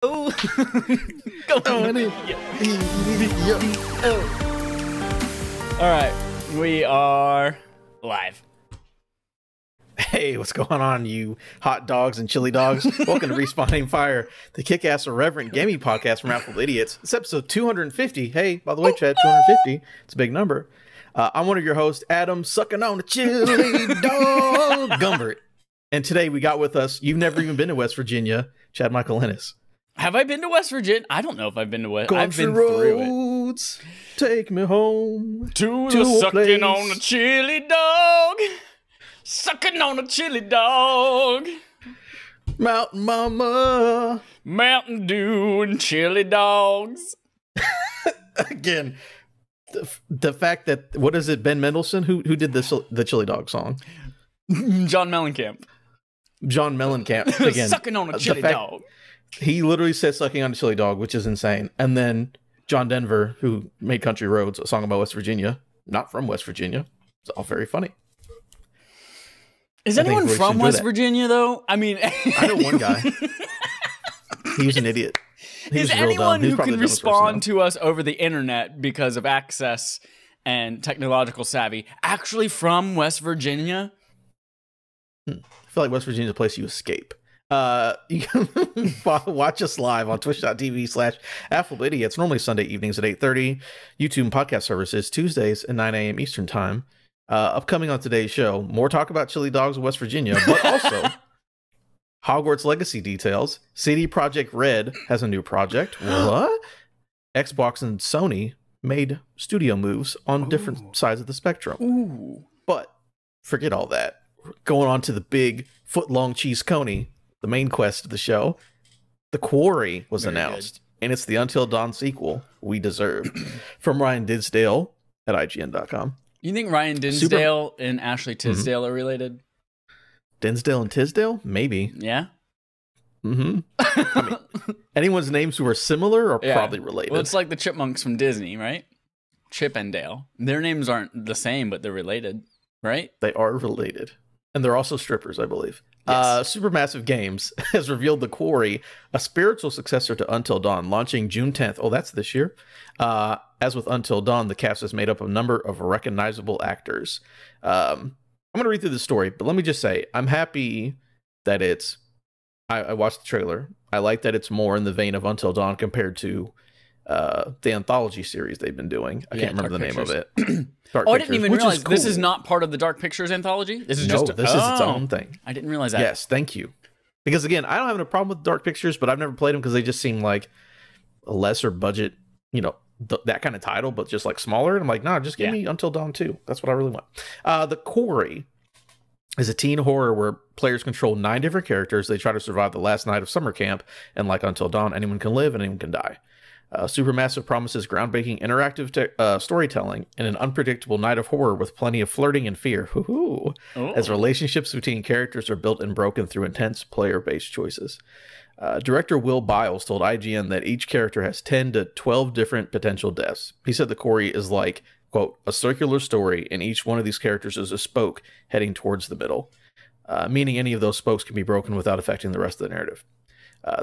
All right, we are live. Hey, what's going on, you hot dogs and chili dogs? Welcome to Respawning Fire, the kick-ass irreverent gaming podcast from Untitled Idiots. It's episode 250. Hey, by the way, Chad, 250. It's a big number. I'm one of your hosts, Adam, sucking on the chili dog, Gumbert. And today we got with us, you've never even been to West Virginia, Chad Michael Ennis. Have I been to West Virginia? I don't know if I've been to West. Country I've been roads, through it. Take me home to the sucking on a chili dog. Sucking on a chili dog. Mountain Mama. Mountain Dew and chili dogs. Again, the fact that, what is it, Ben Mendelsohn? Who did the chili dog song? John Mellencamp. John Mellencamp. Again, sucking on a chili dog. He literally said sucking on a chili dog, which is insane. And then John Denver, who made Country Roads, a song about West Virginia, not from West Virginia. It's all very funny. Is anyone from West Virginia, though? I mean, I know one guy. He was an idiot. Is anyone who can respond to us over the internet because of access and technological savvy actually from West Virginia? I feel like West Virginia is a place you escape. You can watch us live on twitch.tv/AffableIdiots, normally Sunday evenings at 8:30. YouTube and podcast services Tuesdays at 9 a.m. Eastern Time. Upcoming on today's show, more talk about chili dogs in West Virginia, but also Hogwarts Legacy details. CD Projekt Red has a new project. What? Xbox and Sony made studio moves on different sides of the spectrum. Ooh. But forget all that. We're going on to the big foot-long cheese coney, the main quest of the show. The Quarry was announced, and it's the Until Dawn sequel we deserve. From Ryan Dinsdale at IGN.com. You think Ryan Dinsdale and Ashley Tisdale are related? Dinsdale and Tisdale? Maybe. Yeah? Mm-hmm. I mean, anyone's names who are similar are probably related. Well, it's like the chipmunks from Disney, right? Chip and Dale. Their names aren't the same, but they're related, right? They are related. And they're also strippers, I believe. Yes. Supermassive Games has revealed The Quarry, a spiritual successor to Until Dawn, launching June 10th. Oh, that's this year. As with Until Dawn, the cast is made up of a number of recognizable actors. I'm going to read through the story, but let me just say, I'm happy that it's... I watched the trailer. I like that it's more in the vein of Until Dawn compared to the anthology series they've been doing. I can't remember the name of it. Dark I Pictures, didn't even realize cool. This is not part of the Dark Pictures anthology? This is this is its own thing. I didn't realize that. Yes, thank you. Because again, I don't have a problem with Dark Pictures, but I've never played them because they just seem like a lesser budget, that kind of title, but just like smaller. And I'm like, nah, just give me Until Dawn 2. That's what I really want. The Quarry is a teen horror where players control 9 different characters. They try to survive the last night of summer camp, and like Until Dawn, anyone can live and anyone can die. Supermassive promises groundbreaking interactive storytelling and an unpredictable night of horror with plenty of flirting and fear. As relationships between characters are built and broken through intense player-based choices. Director Will Biles told IGN that each character has 10 to 12 different potential deaths. He said The Quarry is like, quote, a circular story, and each one of these characters is a spoke heading towards the middle, meaning any of those spokes can be broken without affecting the rest of the narrative.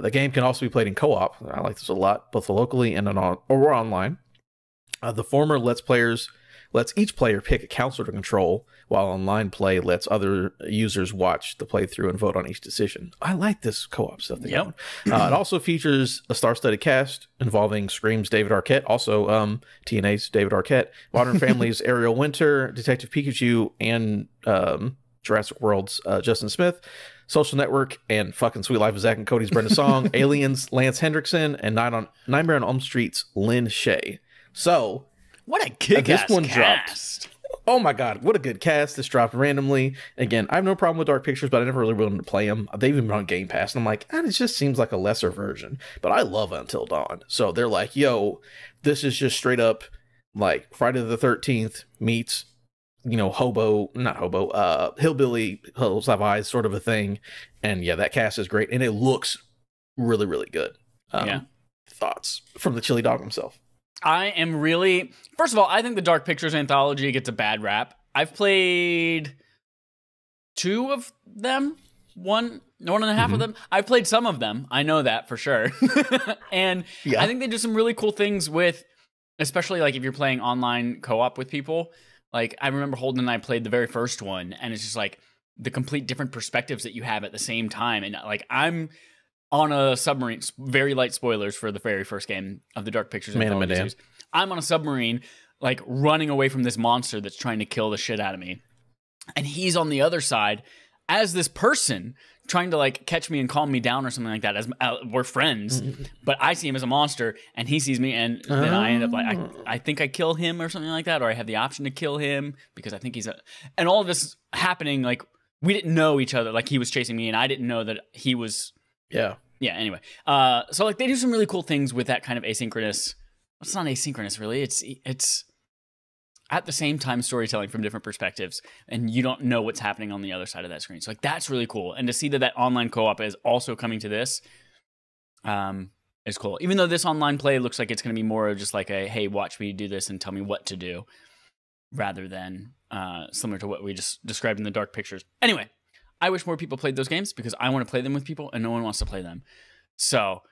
The game can also be played in co-op. I like this a lot, both locally and or online. The former lets each player pick a counselor to control, while online play lets other users watch the playthrough and vote on each decision. I like this co-op stuff. It also features a star-studded cast involving Scream's David Arquette, also TNA's David Arquette, Modern Family's Ariel Winter, Detective Pikachu, and Jurassic World's Justin Smith, Social Network, and fucking Sweet Life of Zack and Cody's Brenda Song, Aliens, Lance Hendrickson, and Nightmare on Elm Street's Lynn Shay. So, what a kick-ass cast. Dropped. Oh my god, what a good cast. This dropped randomly. Again, I have no problem with Dark Pictures, but I never really wanted to play them. They've even been on Game Pass, and I'm like, it just seems like a lesser version. But I love Until Dawn. So they're like, yo, this is just straight up like Friday the 13th meets, hillbilly Hills Have Eyes sort of a thing. And yeah, that cast is great. And it looks really, really good. Thoughts from the chili dog himself. I am really... First of all, I think the Dark Pictures anthology gets a bad rap. I've played 2 of them. one and a half of them. I've played some of them. I know that for sure. And I think they do some really cool things with, especially like if you're playing online co-op with people. Like I remember Holden and I played the very first one, and it's just like the complete different perspectives that you have at the same time. And like I'm on a submarine, very light spoilers for the very first game of the Dark Pictures anthology series. I'm on a submarine, like running away from this monster that's trying to kill the shit out of me. And he's on the other side as this person trying to like catch me and calm me down or something like that. As we're friends, but I see him as a monster and he sees me, and then I end up like, I think I kill him or something like that, or I have the option to kill him because I think he's and all of this happening, like we didn't know each other. Like he was chasing me and I didn't know that he was. Yeah. Anyway, so like they do some really cool things with that kind of asynchronous. It's not asynchronous, really. It's at the same time storytelling from different perspectives, and you don't know what's happening on the other side of that screen. So like that's really cool. And to see that online co-op is also coming to this, is cool. Even though this online play looks like it's going to be more of just like a hey, watch me do this and tell me what to do, rather than similar to what we just described in the Dark Pictures. Anyway. I wish more people played those games because I want to play them with people and no one wants to play them. So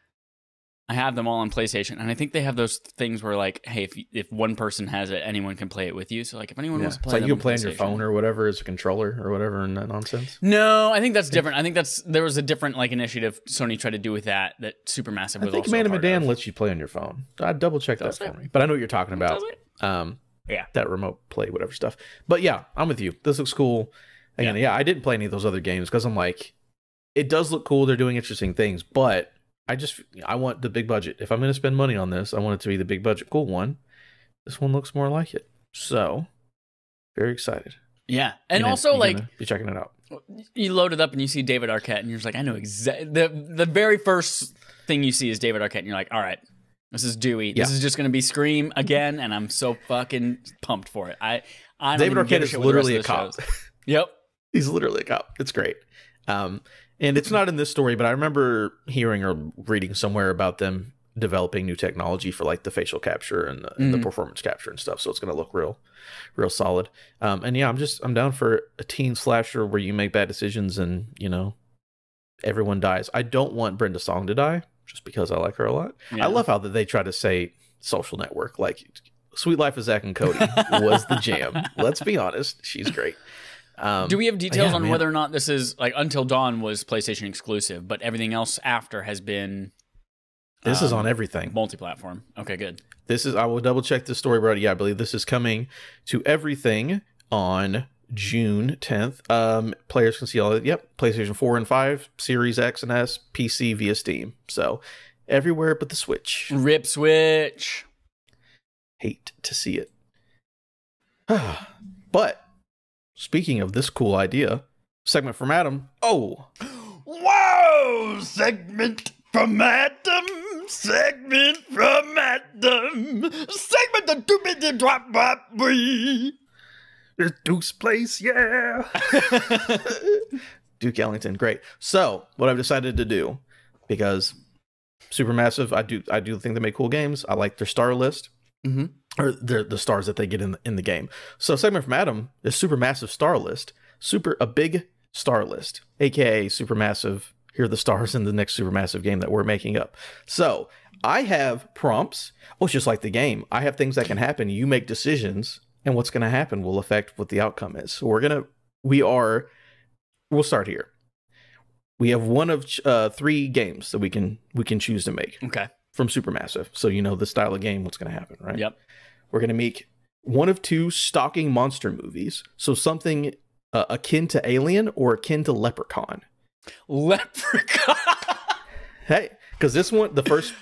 I have them all on PlayStation, and I think they have those things where like, hey, if one person has it, anyone can play it with you. So like if anyone wants to play, it's like you can play on your phone or whatever as a controller or whatever and that nonsense. No, I think that's different. I think there was a different like initiative Sony tried to do with that Supermassive was also. I think Man of Medan lets you play on your phone. I'd double check that for me, but I know what you're talking about. That remote play, whatever stuff. But yeah, I'm with you. This looks cool. Again, I didn't play any of those other games because I'm like, it does look cool. They're doing interesting things, but I want the big budget. If I'm going to spend money on this, I want it to be the big budget, cool one. This one looks more like it. So, very excited. Yeah. And also, like, be checking it out. You load it up and you see David Arquette, and you're just like, I know exactly. The very first thing you see is David Arquette, and you're like, all right, this is Dewey. This is just going to be Scream again, and I'm so fucking pumped for it. I don't David Arquette is literally a cop. Yep. He's literally a cop. It's great. And it's not in this story, but I remember hearing or reading somewhere about them developing new technology for like the facial capture and the performance capture and stuff. So it's going to look real solid. And yeah, I'm down for a teen slasher where you make bad decisions and, you know, everyone dies. I don't want Brenda Song to die just because I like her a lot. Yeah. I love how they try to say Social Network, like Sweet Life of Zack and Cody was the jam. Let's be honest. She's great. Do we have details on whether or not this is like Until Dawn was PlayStation exclusive, but everything else after has been? This is on everything. Multi-platform. Okay, good. I will double check the story, but yeah, I believe this is coming to everything on June 10th. Players can see all of it. Yep. PlayStation 4 and 5, Series X and S, PC via Steam. So everywhere but the Switch. Rip Switch. Hate to see it. But speaking of this cool idea, segment from Adam. Oh. Whoa! Segment from Adam. Segment from Adam. Segment the two-minute drop bop boy. There's Duke's place, yeah. Duke Ellington, great. So, what I've decided to do, because Supermassive, I do think they make cool games. I like their star list. Or the stars that they get in the game. So segment from Adam is Supermassive star list. A big star list, aka Supermassive. Here are the stars in the next Supermassive game that we're making up. So I have prompts. Oh, it's just like the game. I have things that can happen. You make decisions, and what's going to happen will affect what the outcome is. So we'll start here. We have one of 3 games that we can choose to make. Okay. From Supermassive. So you know the style of game, what's going to happen, right? Yep. We're going to make one of 2 stalking monster movies. So something akin to Alien or akin to Leprechaun. Leprechaun. Hey, because this one, the first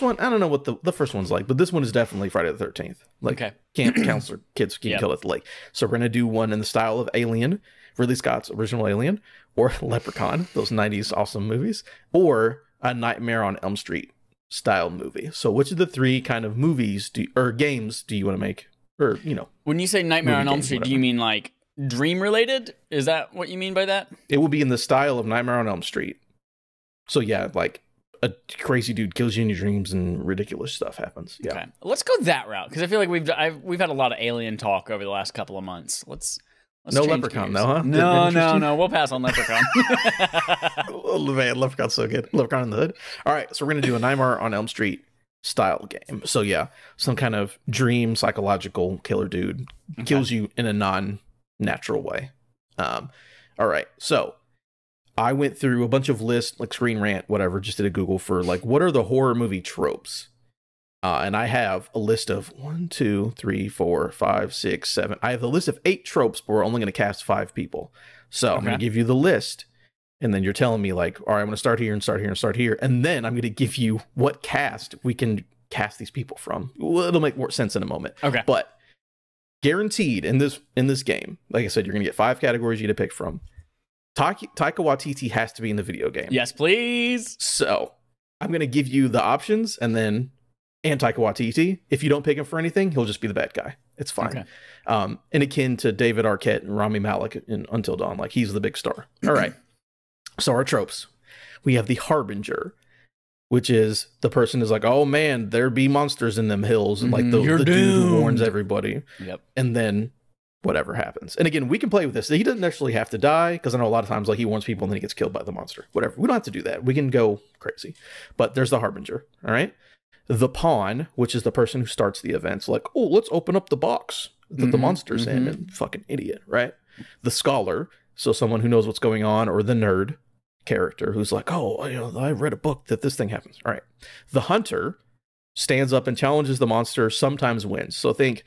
one, I don't know what the first one's like, but this one is definitely Friday the 13th. Like, camp counselor kids getting killed at the lake. So we're going to do one in the style of Alien, Ridley Scott's original Alien, or Leprechaun, those 90s awesome movies, or a Nightmare on Elm Street style movie. So which of the 3 kind of movies or games do you want to make? Or, you know, when you say Nightmare on Elm Street, do you mean like dream related? Is that what you mean by that? It will be in the style of Nightmare on Elm Street. So yeah, like a crazy dude kills you in your dreams and ridiculous stuff happens. Yeah. Okay. Let's go that route because I feel like we've had a lot of Alien talk over the last couple of months. Let's No Leprechaun, though, huh? No. We'll pass on Leprechaun. Oh, man, Leprechaun's so good. Leprechaun in the Hood. All right, so we're going to do a Nightmare on Elm Street style game. So, yeah, some kind of dream psychological killer dude kills you in a non-natural way. All right, so I went through a bunch of lists, like Screen Rant, whatever, just did a Google for, like, what are the horror movie tropes? And I have a list of 1, 2, 3, 4, 5, 6, 7. I have a list of 8 tropes, but we're only going to cast 5 people. So I'm going to give you the list, and then you're telling me, like, all right, I'm going to start here and start here and start here. And then I'm going to give you what cast we can cast these people from. Well, it'll make more sense in a moment. Okay. But guaranteed in this game, like I said, you're going to get 5 categories you to pick from. Taika Waititi has to be in the video game. Yes, please. So I'm going to give you the options, and Taika Waititi. If you don't pick him for anything, he'll just be the bad guy. It's fine. Okay. And akin to David Arquette and Rami Malek in Until Dawn, like he's the big star. All right. So our tropes. We have the Harbinger, which is the person is like, oh man, there be monsters in them hills, and like the dude who warns everybody. Yep. And then whatever happens. And again, we can play with this. He doesn't actually have to die, because I know a lot of times like he warns people and then he gets killed by the monster. Whatever. We don't have to do that. We can go crazy. But there's the Harbinger. All right. The Pawn, which is the person who starts the events, like, oh, let's open up the box that the monster's in, and fucking idiot, right? The Scholar, so someone who knows what's going on, or the Nerd character who's like, oh, I read a book that this thing happens. All right. The Hunter stands up and challenges the monster, sometimes wins. So think,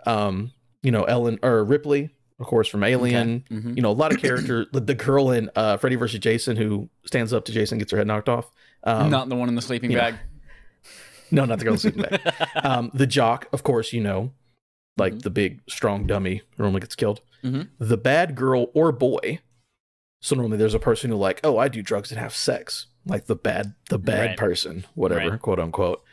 Ellen or Ripley, of course, from Alien. Okay. A lot of characters. The girl in Freddy vs. Jason who stands up to Jason, gets her head knocked off. Not the one in the sleeping bag. No, not the girl in the sleeping bag. The Jock, of course, like the big, strong dummy who normally gets killed. The Bad Girl or Boy. So normally there's a person who like, oh, I do drugs and have sex. Like the bad person, whatever, quote unquote.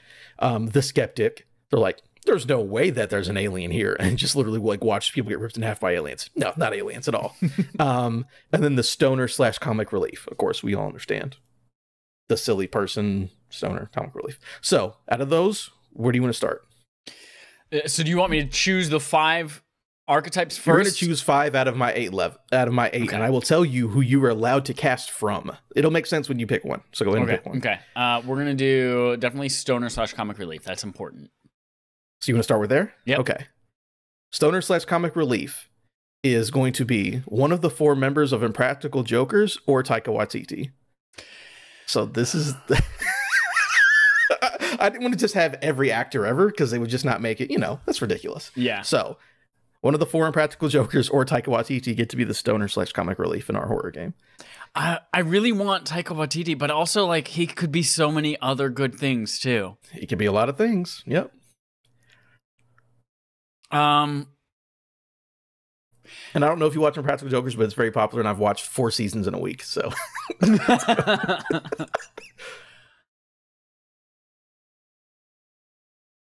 The Skeptic. They're like, there's no way that there's an alien here, and just literally like watch people get ripped in half by aliens. No, not aliens at all. And then the Stoner / comic relief. Of course, we all understand. The silly person, stoner, comic relief. So out of those, where do you want to start? So do you want me to choose the 5 archetypes first? You're going to choose 5 out of my 8 okay. And I will tell you who you are allowed to cast from. It'll make sense when you pick one. So go ahead and pick one. Okay. We're going to do definitely stoner / comic relief. That's important. So you want to start with there? Yeah. Okay. Stoner / comic relief is going to be one of the 4 members of Impractical Jokers or Taika Waititi. So this is... I didn't want to just have every actor ever, because they would just not make it, that's ridiculous. Yeah. So one of the 4 Impractical Jokers or Taika Waititi get to be the stoner / comic relief in our horror game. I really want Taika Waititi, but also like he could be so many other good things too. He could be a lot of things. Yep. And I don't know if you watch Impractical Jokers, but it's very popular, and I've watched 4 seasons in a week. So.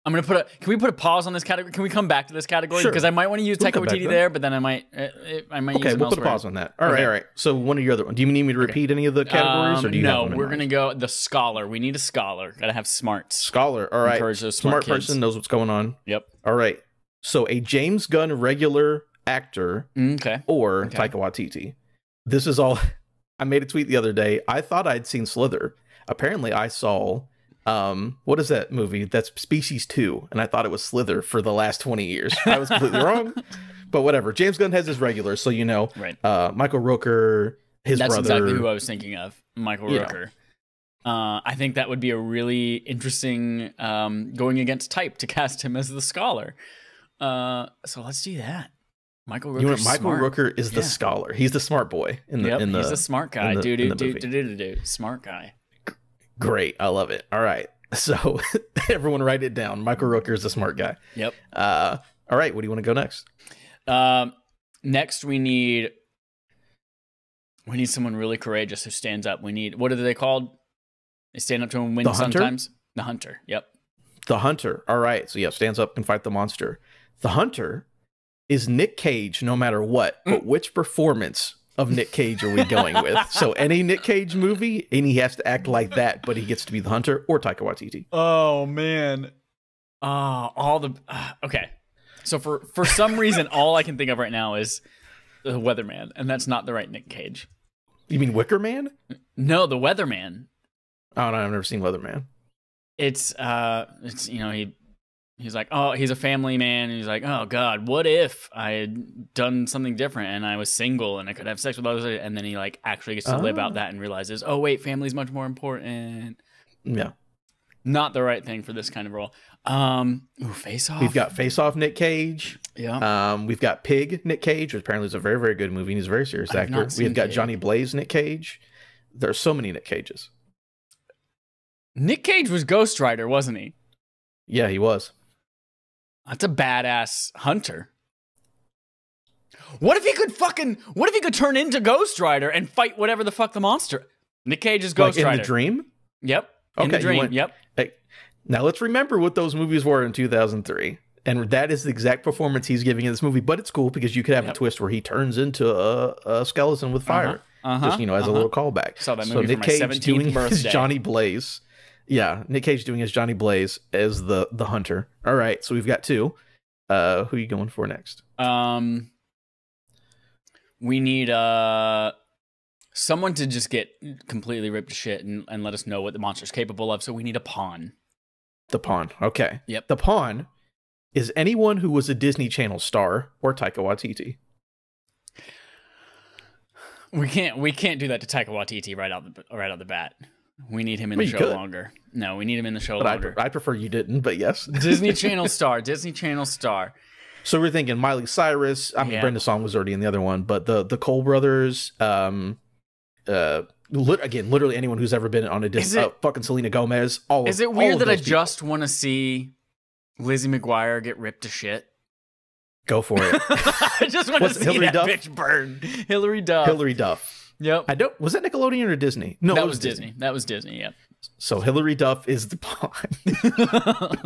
I'm gonna can we put a pause on this category? Can we come back to this category? Sure. Because I might want to use Taika Waititi there, but then I might use him we'll put elsewhere. a pause on that. All right. So one of your other ones. Do you need me to repeat any of the categories, or do you have them in we're mind? gonna go the Scholar. We need a Scholar. Gotta have smarts. Scholar. All right. Encourage those smart kids. Person knows what's going on. Yep. All right. So a James Gunn regular actor, or Taika Waititi. This is all. I made a tweet the other day. I thought I'd seen Slither. Apparently, I saw. What is that movie? That's Species 2, and I thought it was Slither for the last 20 years. I was completely wrong, but whatever. James Gunn has his regulars, so right. Michael Rooker, his brother. That's exactly who I was thinking of, Michael Rooker. I think that would be a really interesting going against type to cast him as the Scholar. So let's do that. Michael Rooker. Michael Rooker is the Scholar. He's the smart boy in the. He's the smart guy. Smart guy. Great. I love it. All right. So everyone write it down. Michael Rooker is the smart guy. Yep. All right. What do you want to go next? Next, we need someone really courageous who stands up. What are they called? They stand up to him and win sometimes. The Hunter. Yep. The Hunter. All right. So stands up and fight the monster. The Hunter is Nick Cage no matter what. But which performance of Nick Cage are we going with? So any Nick Cage movie, and he has to act like that, but he gets to be the Hunter, or Taika Waititi. Oh man. Okay. So for some reason, all I can think of right now is the Weatherman, and that's not the right Nick Cage. You mean Wicker Man? No, the Weatherman. Oh no, I've never seen Weatherman. It's you know, he's like, oh, he's a family man, and he's like, oh God, what if I had done something different and I was single and I could have sex with others, and then he like actually gets to live out that and realizes, oh wait, family's much more important. Yeah. Not the right thing for this kind of role. Face Off. We've got Face Off Nick Cage. Yeah. We've got Pig Nick Cage, which apparently is a very, very good movie, and he's a very serious actor. We've got Johnny Blaze Nick Cage. There's so many Nick Cages. Nick Cage was Ghost Rider, wasn't he? Yeah, he was. That's a badass hunter. What if he could turn into Ghost Rider and fight whatever the fuck the monster? Nick Cage is Ghost Rider. In the dream? Yep. Okay, in the dream. Yep. Hey, now let's remember what those movies were in 2003. And that is the exact performance he's giving in this movie. But it's cool because you could have a twist where he turns into a skeleton with fire. Just, as a little callback. Saw that movie Nick for my Cage 17th doing birthday. his Johnny Blaze. Yeah, Nick Cage doing his Johnny Blaze as the hunter. All right, so we've got two. Who are you going for next? We need someone to just get completely ripped to shit and let us know what the monster's capable of. So we need a pawn. The Pawn. Okay. Yep. The Pawn is anyone who was a Disney Channel star or Taika Waititi. We can't do that to Taika Waititi right out the bat. We need him in the show longer. No, we need him in the show longer. I prefer you didn't, but yes. Disney Channel star. Disney Channel star. So we're thinking Miley Cyrus. I mean, Brenda Song was already in the other one, but the Cole brothers. Literally anyone who's ever been on a Disney. Fucking Selena Gomez. Is it weird that I just want to see Lizzie McGuire get ripped to shit? Go for it. I just want to see that bitch burn. Hilary Duff. Yep. Was that Nickelodeon or Disney? No, that was Disney. That was Disney. Yep. So Hilary Duff is the Pawn.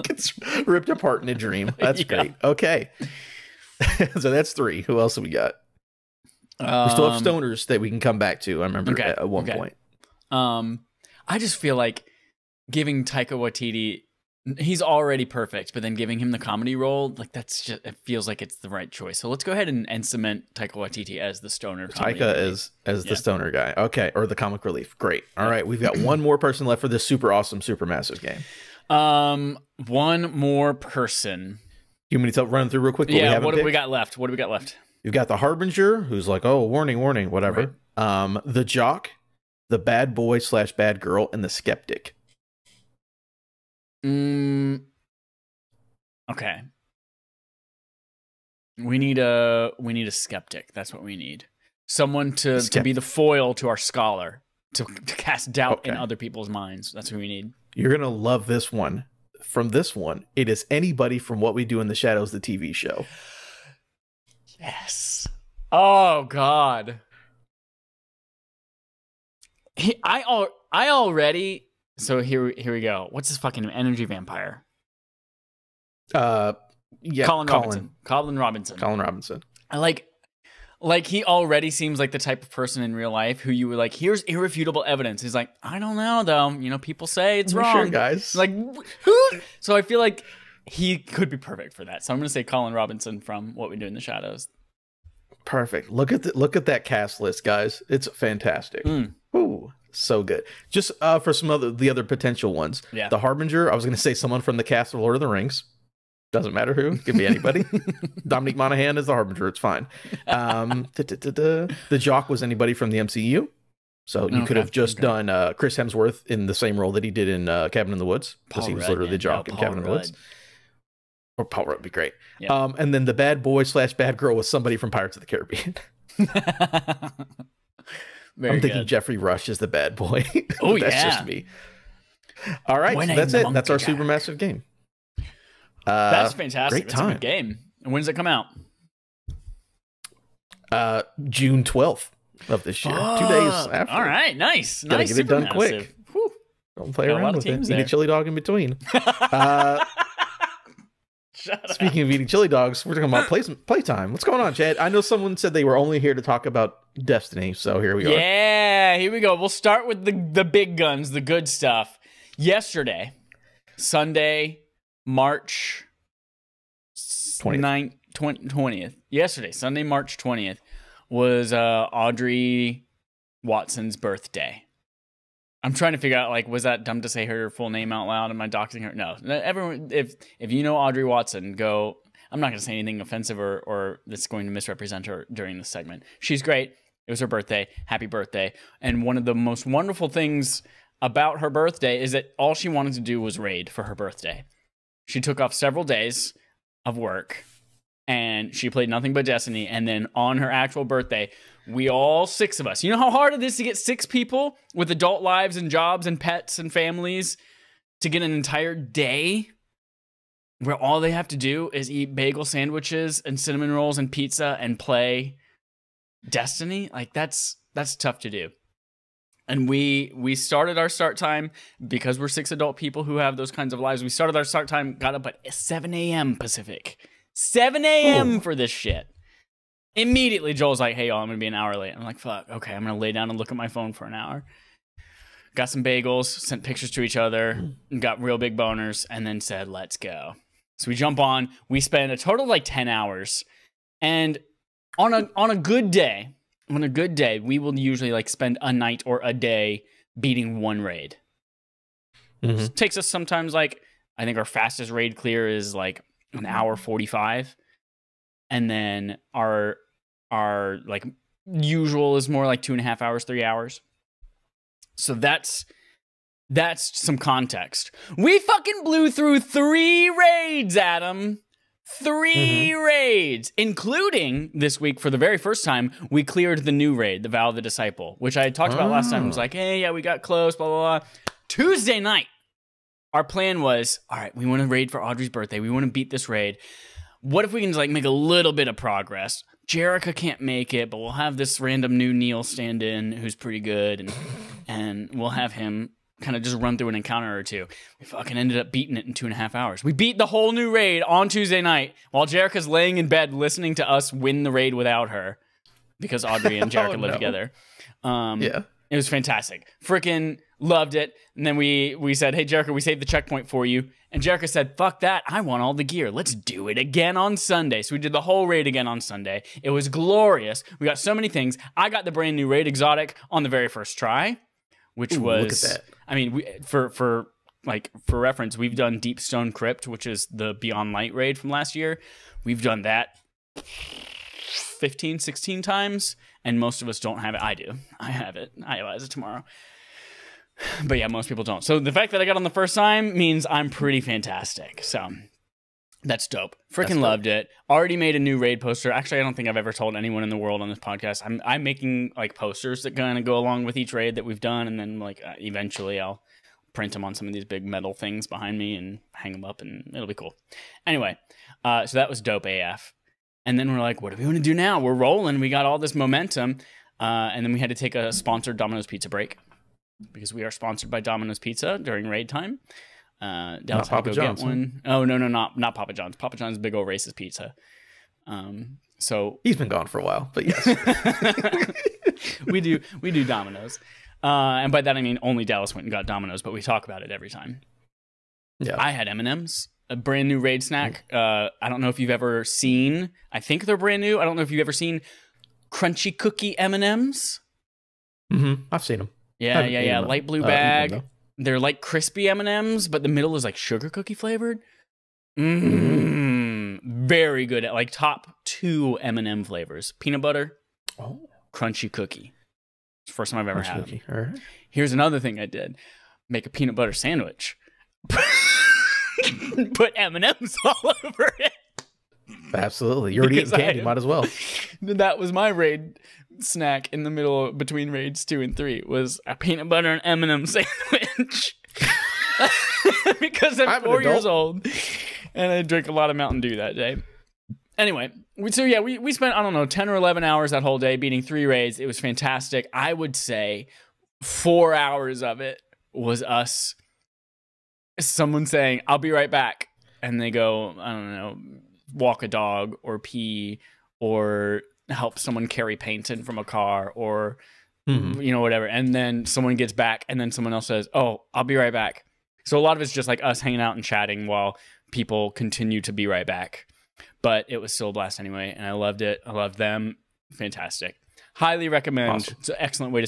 Gets ripped apart in a dream. That's great. Okay. So that's three. Who else have we got? We still have stoners that we can come back to. I remember at one point. I just feel like giving Taika Waititi, he's already perfect, but then giving him the comedy role, like it feels like it's the right choice. So let's go ahead and cement Taika Waititi as the stoner. Taika as the stoner guy. Okay, or the comic relief. Great. All right, we've got one more person left for this super awesome, super massive game. One more person. You want me to run through real quick? What do we got left? You've got the Harbinger, who's like, oh, warning, whatever. Right. The Jock, the Bad Boy / Bad Girl, and the Skeptic. Okay. We need a skeptic. That's what we need. Someone to be the foil to our scholar, to cast doubt in other people's minds. That's what we need. You're gonna love this one. From this one, it is anybody from What We Do in the Shadows, the TV show. Yes. Oh God. I already. So here we go. What's his fucking energy vampire? Yeah, Colin Robinson. I like he already seems like the type of person in real life who you were like, here's irrefutable evidence. He's like, I don't know though. You know, people say it's wrong. Sure, guys. Like, who? So I feel like he could be perfect for that. So I'm gonna say Colin Robinson from What We Do in the Shadows. Perfect. Look at that cast list, guys. It's fantastic. Ooh, so good. Just for some the other potential ones. Yeah. The Harbinger, I was going to say someone from the cast of Lord of the Rings. Doesn't matter who. It could be anybody. Dominique Monaghan is the Harbinger. It's fine. The Jock was anybody from the MCU. So you could have just done Chris Hemsworth in the same role that he did in Cabin in the Woods. Because he was literally the Jock in Cabin in the Woods. Or Paul Rudd would be great. Yeah. And then the Bad Boy / Bad Girl was somebody from Pirates of the Caribbean. I'm thinking Jeffrey Rush is the bad boy. Oh, that's just me. All right, so that's it. That's our supermassive game. That's fantastic. That's a good game. And when does it come out? June 12th of this year. 2 days after. All right, nice. Gotta get it done quick. Whew. Don't play around with it. Eat a chili dog in between. Speaking of eating chili dogs, we're talking about playtime. What's going on, Chad? I know someone said they were only here to talk about Destiny, so here we are. Yeah, here we go. We'll start with the big guns, the good stuff. Yesterday, Sunday, March 20th. Yesterday, Sunday, March 20th, was Audrey Watson's birthday. I'm trying to figure out, like, was that dumb to say her full name out loud? Am I doxing her? No. Everyone, if you know Audrey Watson, go. I'm not going to say anything offensive or that's going to misrepresent her during this segment. She's great. It was her birthday. Happy birthday. And one of the most wonderful things about her birthday is that all she wanted to do was raid for her birthday. She took off several days of work and she played nothing but Destiny. And then on her actual birthday, we all 6 of us. You know how hard it is to get 6 people with adult lives and jobs and pets and families to get an entire day where all they have to do is eat bagel sandwiches and cinnamon rolls and pizza and play Destiny? Like, that's tough to do. And we started our start time, because we're 6 adult people who have those kinds of lives. We started our start time, got up at 7 a.m. Pacific. 7 a.m. for this shit. Immediately, Joel's like, hey, y'all, I'm going to be an hour late. I'm like, fuck, okay, I'm going to lay down and look at my phone for an hour. Got some bagels, sent pictures to each other, got real big boners, and then said, let's go. So we jump on. We spend a total of like 10 hours. And on a good day, we will usually like spend a night or a day beating one raid. It takes us sometimes, like, I think our fastest raid clear is like an hour 45. And then our like usual is more like 2.5 hours, 3 hours. So that's some context. We fucking blew through 3 raids, Adam. 3 raids, including this week, for the very first time, we cleared the new raid, the Vow of the Disciple, which I had talked about last time. It was like, hey, yeah, we got close, blah, blah, blah. Tuesday night, our plan was, all right, we want to raid for Audrey's birthday. We want to beat this raid. What if we can just, like, make a little bit of progress? Jerica can't make it, but we'll have this random new Neil stand in who's pretty good, and we'll have him kind of just run through an encounter or 2. We fucking ended up beating it in 2.5 hours. We beat the whole new raid on Tuesday night while Jerica's laying in bed listening to us win the raid without her, because Audrey and Jerica live together. Yeah. It was fantastic. Freaking loved it. And then we said, hey, Jerica, we saved the checkpoint for you. And Jerica said, fuck that. I want all the gear. Let's do it again on Sunday. So we did the whole raid again on Sunday. It was glorious. We got so many things. I got the brand new raid exotic on the very first try, which was, look at that. I mean, for reference, we've done Deep Stone Crypt, which is the Beyond Light raid from last year. We've done that 15, 16 times, and most of us don't have it. I do. I have it. I realize it tomorrow. But yeah, most people don't. So the fact that I got on the first time means I'm pretty fantastic. So that's dope. Freaking loved it. Already made a new raid poster. Actually, I don't think I've ever told anyone in the world on this podcast. I'm making like posters that kind of go along with each raid that we've done, and then like eventually I'll print them on some of these big metal things behind me and hang them up, and it'll be cool. Anyway, so that was dope AF. And then we're like, what do we want to do now? We're rolling. We got all this momentum, and then we had to take a sponsored Domino's Pizza break, because we are sponsored by Domino's Pizza during raid time. Dallas had to go get one. Oh, no, not Papa John's. Papa John's big old racist pizza. So he's been gone for a while, but yes. we do Domino's. And by that I mean only Dallas went and got Domino's, but we talk about it every time. Yeah. I had M&M's, a brand new raid snack. I don't know if you've ever seen, I think they're brand new. I don't know if you've ever seen crunchy cookie M&M's. I've seen them. Yeah. Light blue bag. They're like crispy M&Ms, but the middle is like sugar cookie flavored. Very good at like top 2 M&M flavors. Peanut butter, crunchy cookie. It's the first time I've ever had them. All right. Here's another thing I did. Make a peanut butter sandwich. Put M&Ms all over it. Absolutely. You're already eating candy. Might as well. That was my raid snack in the middle between raids 2 and 3 was a peanut butter and M&M sandwich. Because I'm 4 years old and I drank a lot of Mountain Dew that day. Anyway, we spent, I don't know, 10 or 11 hours that whole day beating 3 raids. It was fantastic. I would say 4 hours of it was us, someone saying, I'll be right back. And they go, I don't know, walk a dog or pee or help someone carry paint in from a car or, whatever. And then someone gets back and then someone else says, oh, I'll be right back. So a lot of it's just like us hanging out and chatting while people continue to be right back. But it was still a blast anyway. And I loved it. I loved them. Fantastic. Highly recommend. Awesome. It's an excellent way to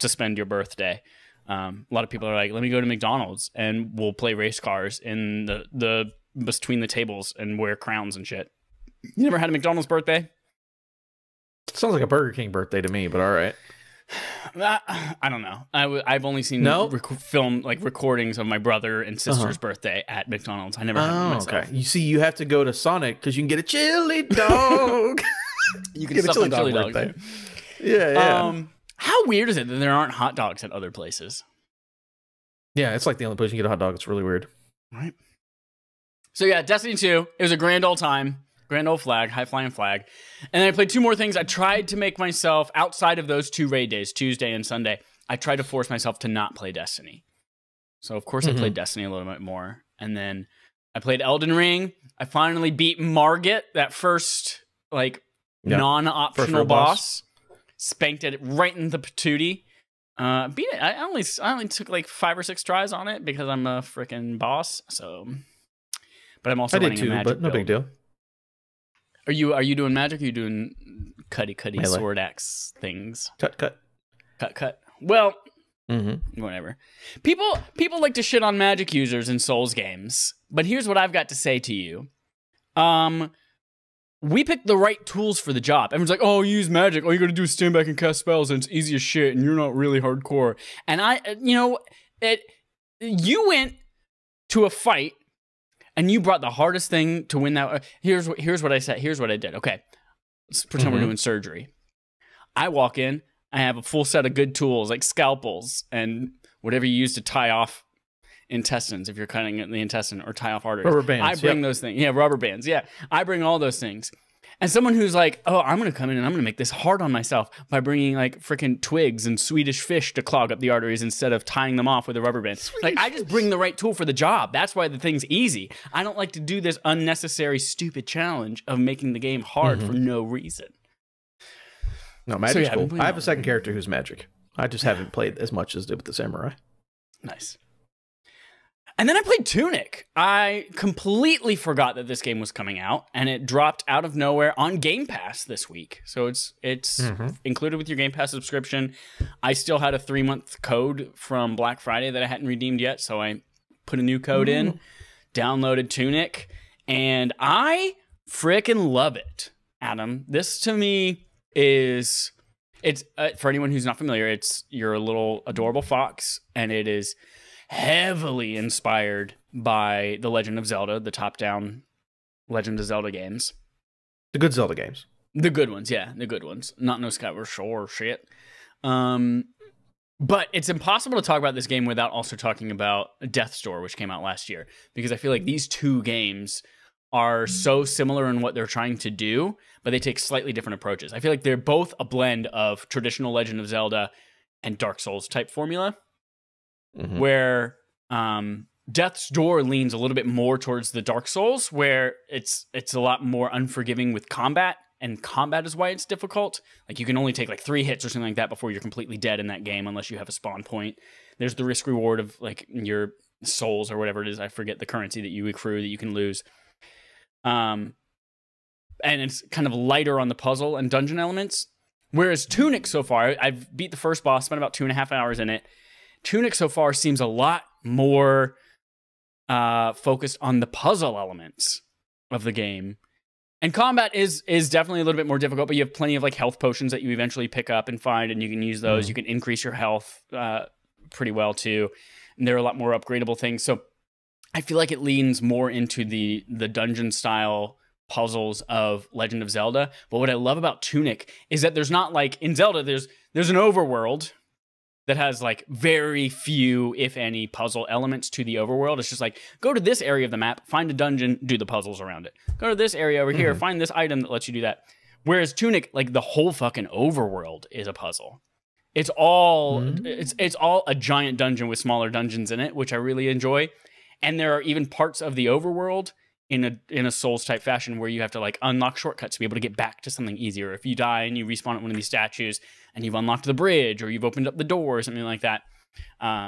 spend your birthday. A lot of people are like, let me go to McDonald's and we'll play race cars in the between the tables and wear crowns and shit. You never had a McDonald's birthday? Sounds like a Burger King birthday to me, but all right. I don't know. I've only seen film like recordings of my brother and sister's birthday at McDonald's. I never had one myself. Okay. You see, you have to go to Sonic because you can get a chili dog. You can get a chili dog. Yeah. How weird is it that there aren't hot dogs at other places? Yeah, it's like the only place you can get a hot dog. It's really weird. Right. So yeah, Destiny 2. It was a grand old time. Grand old flag, high flying flag. And then I played 2 more things. I tried to make myself, outside of those 2 raid days, Tuesday and Sunday, I tried to force myself to not play Destiny. So of course I played Destiny a little bit more. And then I played Elden Ring. I finally beat Margit, that first non-optional boss. Spanked it right in the patootie. Beat it. I only took like 5 or 6 tries on it because I'm a freaking boss. So, but I'm also running a magic but no build. Big deal. Are you doing magic? Or are you doing cutty sword axe things? Cut. Well, whatever. People like to shit on magic users in Souls games, but here's what I've got to say to you. We picked the right tools for the job. Everyone's like, oh, use magic. All you gotta do is stand back and cast spells, and it's easy as shit, and you're not really hardcore. And you went to a fight, and you brought the hardest thing to win that. Here's what I said. Here's what I did. Okay, let's pretend we're doing surgery. I walk in. I have a full set of good tools, like scalpels and whatever you use to tie off intestines if you're cutting the intestine or tie off arteries. Rubber bands. I bring those things. Yeah, rubber bands. Yeah, I bring all those things. And someone who's like, oh, I'm going to come in and I'm going to make this hard on myself by bringing like freaking twigs and Swedish fish to clog up the arteries instead of tying them off with a rubber band. I just bring the right tool for the job. That's why the thing's easy. I don't like to do this unnecessary, stupid challenge of making the game hard for no reason. No, magic's cool. I have a second character who's magic. I just haven't played as much as did with the samurai. Nice. And then I played Tunic. I completely forgot that this game was coming out, and it dropped out of nowhere on Game Pass this week. So it's included with your Game Pass subscription. I still had a 3-month code from Black Friday that I hadn't redeemed yet, so I put a new code in, downloaded Tunic, and I frickin' love it, Adam. This to me is... It's for anyone who's not familiar, you're a little adorable fox, and it is heavily inspired by The Legend of Zelda, the top-down Legend of Zelda games. The good Zelda games. The good ones, yeah, the good ones. Not no Skyward Sword shit. But it's impossible to talk about this game without also talking about Death's Door, which came out last year, because I feel like these two games are so similar in what they're trying to do, but they take slightly different approaches. I feel like they're both a blend of traditional Legend of Zelda and Dark Souls type formula, where Death's Door leans a little bit more towards the Dark Souls, where it's a lot more unforgiving with combat, and combat is why it's difficult. Like, you can only take like 3 hits or something like that before you're completely dead in that game, unless you have a spawn point. There's the risk reward of like your souls or whatever it is. I forget the currency that you accrue that you can lose. And it's kind of lighter on the puzzle and dungeon elements. Whereas Tunic so far, I've beat the first boss, spent about 2.5 hours in it. Tunic so far seems a lot more focused on the puzzle elements of the game. And combat is definitely a little bit more difficult, but you have plenty of like health potions that you eventually pick up and find, and you can use those. You can increase your health pretty well too. And there are a lot more upgradable things. So I feel like it leans more into the dungeon style puzzles of Legend of Zelda. But what I love about Tunic is that there's not like in Zelda, there's an overworld that has like very few, if any, puzzle elements to the overworld. It's just like, go to this area of the map, find a dungeon, do the puzzles around it. Go to this area over here, find this item that lets you do that. Whereas Tunic, like the whole fucking overworld is a puzzle. It's all it's all a giant dungeon with smaller dungeons in it, which I really enjoy. And there are even parts of the overworld in a Souls type fashion where you have to like unlock shortcuts to be able to get back to something easier. If you die and you respawn at one of these statues and you've unlocked the bridge or you've opened up the door or something like that.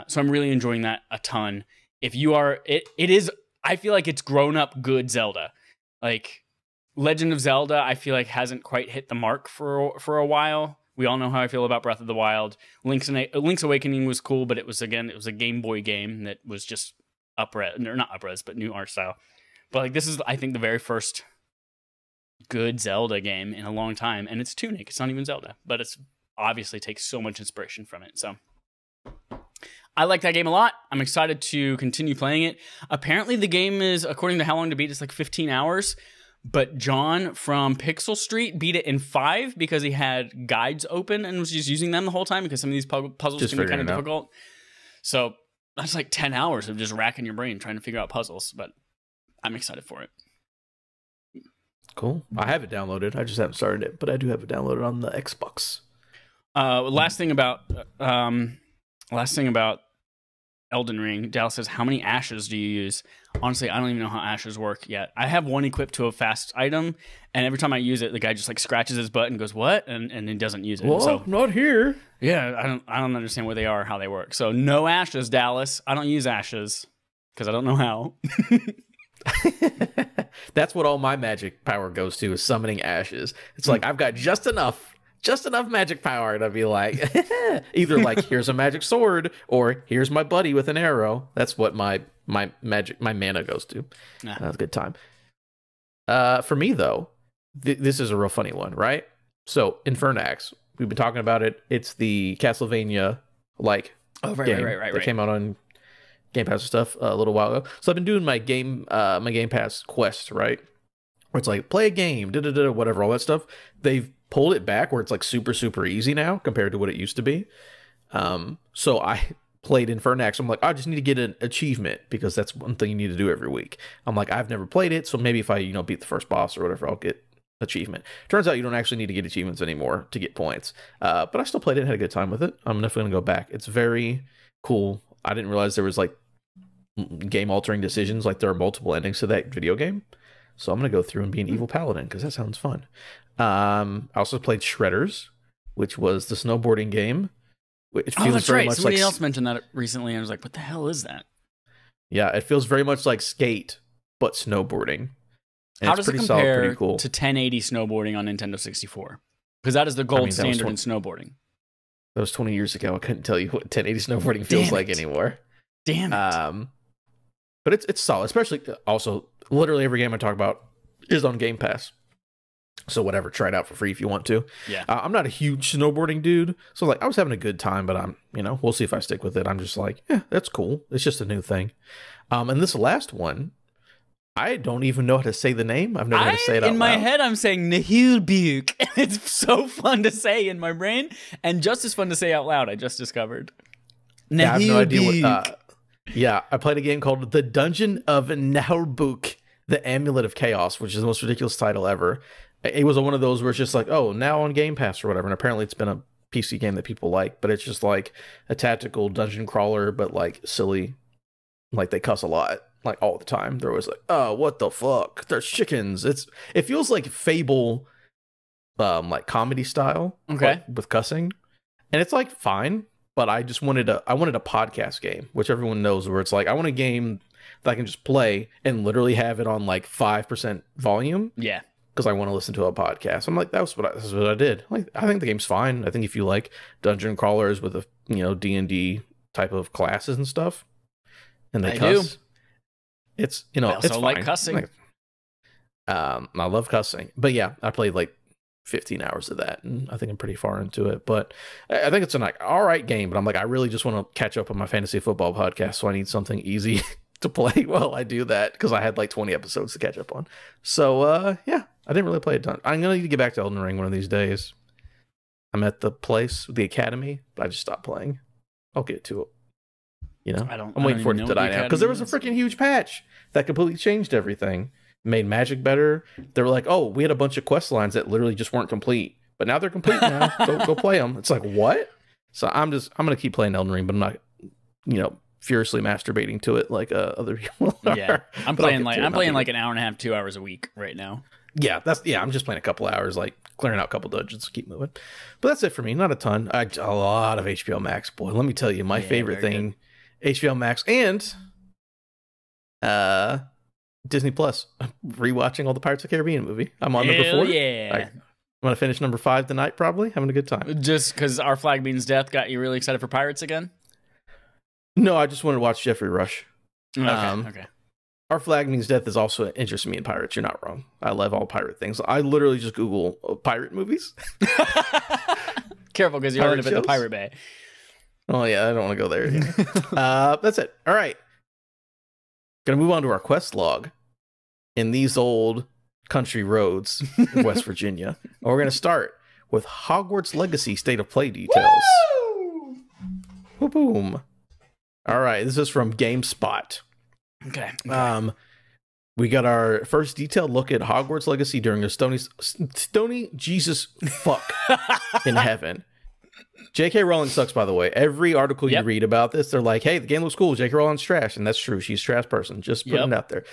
So I'm really enjoying that a ton. If you are, it is, I feel like it's grown up good Zelda. Like Legend of Zelda, I feel like hasn't quite hit the mark for a while We all know how I feel about Breath of the Wild. Link's Awakening was cool, but it was a Game Boy game that was just not up-res, but new art style. But like this is, I think, the very first good Zelda game in a long time, and it's Tunic. It's not even Zelda, but it's obviously takes so much inspiration from it. So I like that game a lot. I'm excited to continue playing it. Apparently the game is, according to How Long to Beat, it's like 15 hours. But John from Pixel Street beat it in 5 because he had guides open and was just using them the whole time because some of these puzzles can be kind of difficult. So that's like 10 hours of just racking your brain trying to figure out puzzles. But I'm excited for it. Cool. I have it downloaded. I just haven't started it, but I do have it downloaded on the Xbox. Last thing about Elden Ring, Dallas says, how many ashes do you use? Honestly, I don't even know how ashes work yet. I have one equipped to a fast item, and every time I use it, the guy just like scratches his butt and goes, what? And he doesn't use it. Well, so, not here. Yeah, I don't understand where they are or how they work. So no ashes, Dallas. I don't use ashes because I don't know how. That's what all my magic power goes to, is summoning ashes. It's like I've got just enough magic power to be like, either like, here's a magic sword, or here's my buddy with an arrow. That's what my mana goes to. That's a good time. For me though, this is a real funny one, right? So Infernax, we've been talking about it. It's the Castlevania game that came out on Game Pass and stuff a little while ago. So I've been doing my Game Pass quest, right? Where it's like, play a game, whatever, all that stuff. They've pulled it back where it's like super, super easy now compared to what it used to be. So I played Infernax. I'm like, I just need to get an achievement because that's one thing you need to do every week. I'm like, I've never played it, so maybe if I, beat the first boss or whatever, I'll get achievement. Turns out you don't actually need to get achievements anymore to get points. But I still played it and had a good time with it. I'm definitely gonna go back. It's very cool. I didn't realize there was like game altering decisions. Like there are multiple endings to that video game. So I'm going to go through and be an evil paladin because that sounds fun. I also played Shredders, which was the snowboarding game. It feels that's very right. much Somebody like, else mentioned that recently, and I was like, what the hell is that? Yeah, it feels very much like Skate, but snowboarding. And how does it compare pretty cool. to 1080 snowboarding on Nintendo 64? Because that is the gold standard in snowboarding. That was 20 years ago. I couldn't tell you what 1080 snowboarding feels like anymore. Damn it. But it's solid, especially also literally every game I talk about is on Game Pass. So whatever, try it out for free if you want to. Yeah. I'm not a huge snowboarding dude, so like I was having a good time, but I'm, we'll see if I stick with it. I'm just like, yeah, that's cool. It's just a new thing. And this last one, I don't even know how to say the name. I've never had to say it out loud. In my head, I'm saying Nihilbuk. It's so fun to say in my brain, and just as fun to say out loud. I just discovered. Yeah, I have no idea what. Yeah, I played a game called The Dungeon of Nihilbuk, the Amulet of Chaos, which is the most ridiculous title ever. It was one of those where it's just like, oh, now on Game Pass or whatever. And apparently it's been a PC game that people like, but it's just like a tactical dungeon crawler, but like silly. Like they cuss a lot, like all the time. They're always like, oh, what the fuck? There's chickens. It feels like Fable, like comedy style, okay, with cussing. And it's like fine. But I wanted a podcast game, which everyone knows, where it's like, I want a game that I can just play and literally have it on like 5% volume. Yeah. Because I want to listen to a podcast. I'm like, this is what I did. Like, I think the game's fine. I think if you like dungeon crawlers with a D&D type of classes and stuff, and they cuss, it's I also it's fine. like cussing. I love cussing, but yeah, I played like 15 hours of that, and I think I'm pretty far into it. But I think it's an all right game. But I'm like, I really just want to catch up on my fantasy football podcast, so I need something easy to play while I do that, because I had like 20 episodes to catch up on. So yeah, I didn't really play a ton. I'm gonna need to get back to Elden Ring one of these days. I'm at the place, the academy, but I just stopped playing. I'll get to it. I'm waiting for it to die now, because there was a freaking huge patch that completely changed everything. Made magic better. They were like, oh, we had a bunch of quest lines that literally just weren't complete, but now they're complete now. Go play them. It's like, what? So I'm gonna keep playing Elden Ring, but I'm not, furiously masturbating to it like other people are. Yeah, I'm playing like an hour and a half, 2 hours a week right now. Yeah, I'm just playing a couple hours, like clearing out a couple dungeons, keep moving. But that's it for me. Not a ton. A lot of HBO Max, boy. Let me tell you, my favorite thing, good. HBO Max and Disney Plus. I'm rewatching all the Pirates of the Caribbean movie. I'm on number 4. Yeah. I'm going to finish number 5 tonight, probably. Having a good time. Just because Our Flag Means Death got you really excited for pirates again? No, I just wanted to watch Jeffrey Rush. Okay. Our Flag Means Death is also interesting me in pirates. You're not wrong. I love all pirate things. I literally just Google pirate movies. Careful, because you're ending up at the Pirate Bay. Oh, yeah, I don't want to go there. That's it. All right. Gonna move on to our quest log in these old country roads of West Virginia. And we're gonna start with Hogwarts Legacy State of Play details. Woo! Boom. All right, this is from GameSpot. Okay. We got our first detailed look at Hogwarts Legacy during a stony Jesus fuck in heaven. J.K. Rowling sucks, by the way. Every article you read about this, they're like, hey, the game looks cool. J.K. Rowling's trash. And that's true. She's a trash person. Just putting it out there.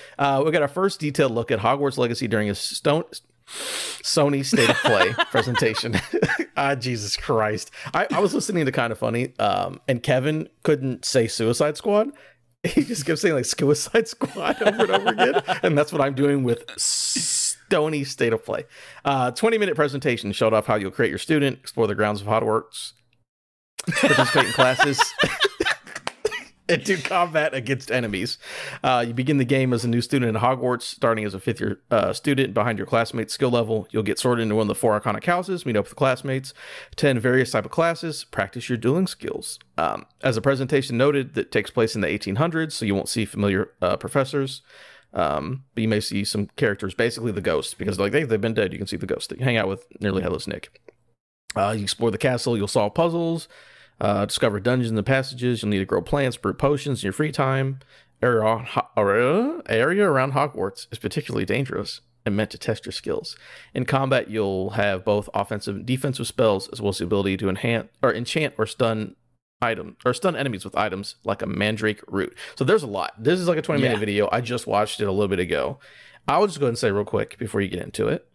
We got our first detailed look at Hogwarts Legacy during a Sony State of Play presentation. Jesus Christ. I was listening to Kind of Funny, and Kevin couldn't say Suicide Squad. He just kept saying like Suicide Squad over and over again. And that's what I'm doing with Sony State of Play. 20-minute presentation showed off how you'll create your student, explore the grounds of Hogwarts, participate in classes, and do combat against enemies. You begin the game as a new student in Hogwarts, starting as a 5th-year student behind your classmates' skill level. You'll get sorted into one of the 4 iconic houses, meet up with classmates, attend various type of classes, practice your dueling skills. As a presentation noted, that takes place in the 1800s, so you won't see familiar professors. But you may see some characters, basically the ghost, because like they've been dead. You can see the ghost. You hang out with Nearly Headless Nick. You explore the castle. You'll solve puzzles. Discover dungeons and passages. You'll need to grow plants, brew potions in your free time. Area around Hogwarts is particularly dangerous and meant to test your skills. In combat, you'll have both offensive and defensive spells, as well as the ability to enchant or stun enemies with items like a mandrake root. So there's a lot. This is like a 20-minute video. I just watched it a little bit ago. I'll just go ahead and say real quick before you get into it.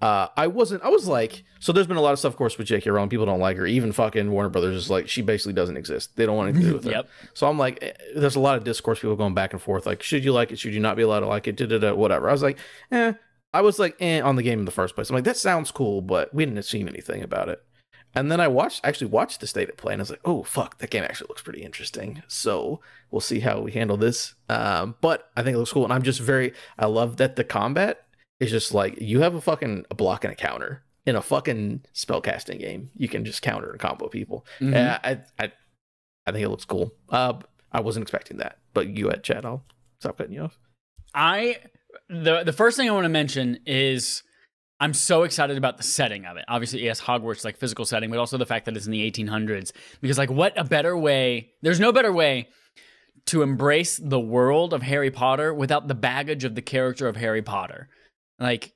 I was like, so there's been a lot of stuff, of course, with J.K. Rowling. People don't like her. Even fucking Warner Brothers is like, she basically doesn't exist. They don't want anything to do with her. So I'm like, there's a lot of discourse, people going back and forth. Like, should you like it? Should you not be allowed to like it? Whatever. I was like, I was like, on the game in the first place. I'm like, that sounds cool, but we didn't have seen anything about it. And then I actually watched the State of Play, and I was like, oh, fuck, that game actually looks pretty interesting. So we'll see how we handle this. But I think it looks cool. And I love that the combat is just like, you have a block and a counter in a fucking spellcasting game. You can just counter and combo people. I think it looks cool. I wasn't expecting that, but you had Chad. I'll stop cutting you off. The first thing I want to mention is I'm so excited about the setting of it. Obviously, yes, Hogwarts, like physical setting, but also the fact that it's in the 1800s. Because like, what a better way, there's no better way to embrace the world of Harry Potter without the baggage of the character of Harry Potter. Like,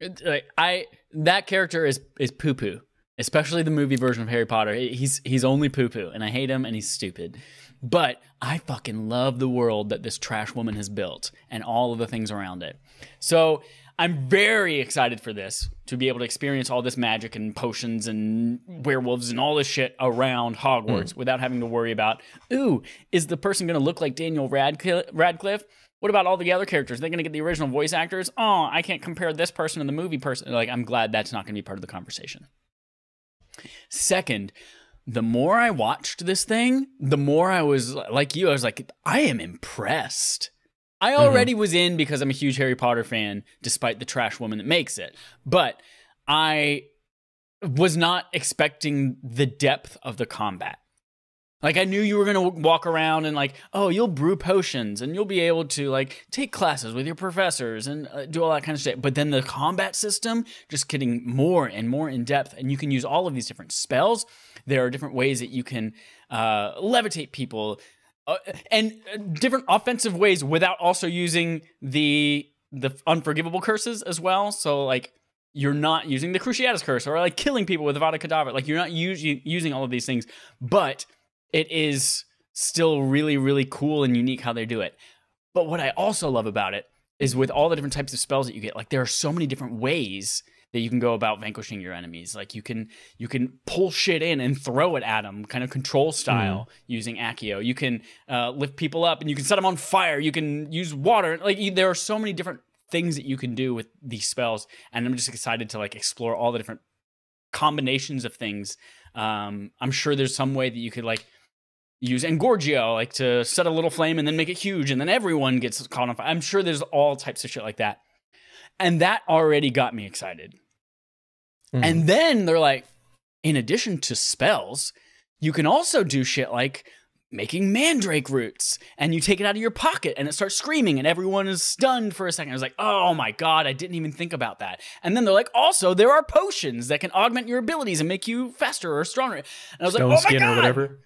that character is poo-poo, especially the movie version of Harry Potter. He's only poo-poo, and I hate him, and he's stupid. But I fucking love the world that this trash woman has built and all of the things around it. So I'm very excited for this, to be able to experience all this magic and potions and werewolves and all this shit around Hogwarts without having to worry about, ooh, is the person going to look like Daniel Radcliffe? What about all the other characters? They're going to get the original voice actors? Oh, I can't compare this person to the movie person. Like, I'm glad that's not going to be part of the conversation. Second, the more I watched this thing, the more I was like you. I was like, I am impressed. I already was in because I'm a huge Harry Potter fan, despite the trash woman that makes it. But I was not expecting the depth of the combat. Like, I knew you were going to walk around and like, oh, you'll brew potions and you'll be able to like take classes with your professors and do all that kind of shit. But then the combat system just getting more and more in depth, and you can use all of these different spells. There are different ways that you can levitate people and different offensive ways without also using the unforgivable curses as well. So like, you're not using the Cruciatus curse or like killing people with Avada Kedavra. Like, you're not using all of these things, but it is still really, really cool and unique how they do it. But what I also love about it is with all the different types of spells that you get, like, there are so many different ways that you can go about vanquishing your enemies. Like, you can pull shit in and throw it at them, kind of control style, using Accio. You can lift people up and you can set them on fire. You can use water. Like, there are so many different things that you can do with these spells, and I'm just excited to like explore all the different combinations of things. I'm sure there's some way that you could like use Engorgio like to set a little flame and then make it huge, and then everyone gets caught on fire. I'm sure there's all types of shit like that, and that already got me excited. And then they're like, in addition to spells, you can also do shit like making mandrake roots, and you take it out of your pocket and it starts screaming and everyone is stunned for a second. I was like, oh my God, I didn't even think about that. And then they're like, also there are potions that can augment your abilities and make you faster or stronger. And I was Stone like, oh my skin God. Or whatever.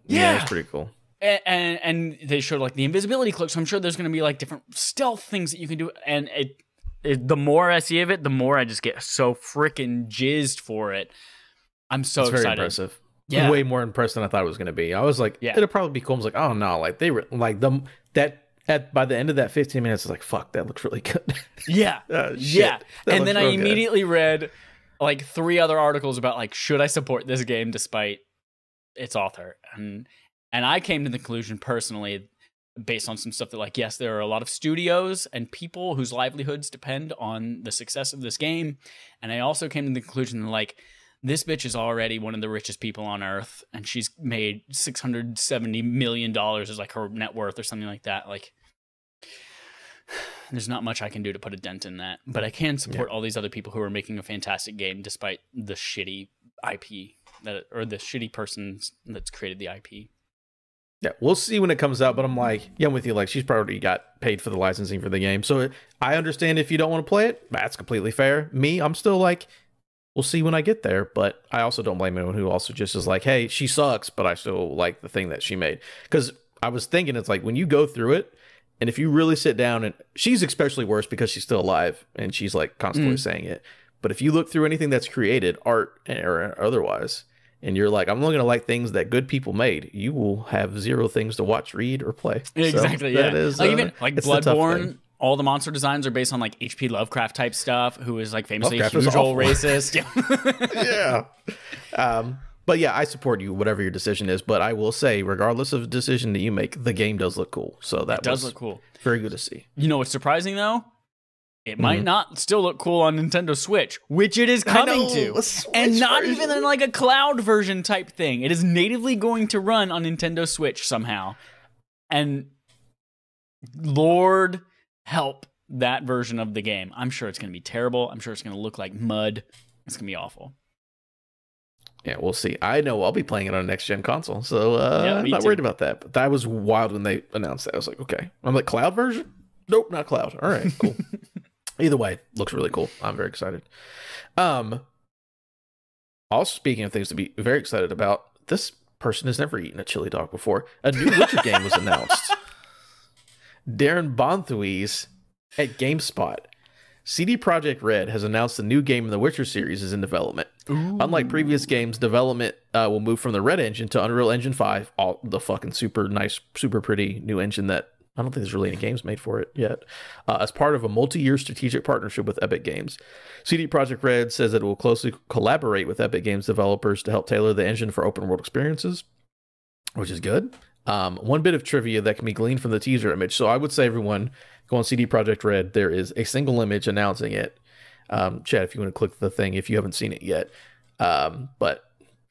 Yeah, it's pretty cool. And they showed like the invisibility cloak. So I'm sure there's going to be like different stealth things that you can do. And the more I see of it, the more I just get so freaking jizzed for it. I'm so excited. Very impressive. Yeah. Way more impressed than I thought it was going to be. I was like, it'll probably be cool. I was like, oh no, like they were like by the end of that 15 minutes, it's like, fuck, that looks really good. Yeah. Yeah. And then I immediately read like 3 other articles about like, should I support this game despite its author? And I came to the conclusion personally, based on some stuff that like, yes, there are a lot of studios and people whose livelihoods depend on the success of this game. And I also came to the conclusion that like, this bitch is already one of the richest people on earth, and she's made $670 million as like her net worth or something like that. Like, there's not much I can do to put a dent in that, but I can support all these other people who are making a fantastic game despite the shitty IP or the shitty person that's created the IP. Yeah, we'll see when it comes out, but I'm like, yeah, I'm with you. Like, she's probably got paid for the licensing for the game. So I understand if you don't want to play it. That's completely fair. Me, I'm still like, we'll see when I get there, but I also don't blame anyone who also just is like, hey, she sucks, but I still like the thing that she made. Because I was thinking, it's like when you go through it, and if you really sit down, and she's especially worse because she's still alive, and she's like constantly saying it. But if you look through anything that's created, art or otherwise, and you're like, I'm looking at like things that good people made, you will have 0 things to watch, read, or play. Exactly, so that is, like even like Bloodborne. All the monster designs are based on like H.P. Lovecraft type stuff, who is like famously a huge old racist. Yeah. But yeah, I support you, whatever your decision is. But I will say, regardless of the decision that you make, the game does look cool. So that does look cool. Very good to see. You know what's surprising though? It might not still look cool on Nintendo Switch, which it is coming to. And not even in like a cloud version type thing. It is natively going to run on Nintendo Switch somehow. And Lord help that version of the game. I'm sure it's going to be terrible. I'm sure it's going to look like mud. It's going to be awful. Yeah, we'll see. I know I'll be playing it on a next-gen console, so I'm not worried about that. But that was wild when they announced that. I was like, okay. I'm like, cloud version? Nope, not cloud. All right, cool. Either way, looks really cool. I'm very excited. Also, speaking of things to be very excited about, this person has never eaten a chili dog before. A new Witcher game was announced. Darren Bonthuys at GameSpot. CD Projekt Red has announced the new game in the Witcher series is in development. Ooh. Unlike previous games, development will move from the Red Engine to Unreal Engine 5, all the fucking super nice, super pretty new engine that I don't think there's really any games made for it yet, as part of a multi-year strategic partnership with Epic Games. CD Projekt Red says that it will closely collaborate with Epic Games developers to help tailor the engine for open world experiences, which is good. One bit of trivia that can be gleaned from the teaser image. So I would say everyone go on CD Projekt Red. There is a single image announcing it. Chad, if you want to click the thing, if you haven't seen it yet. But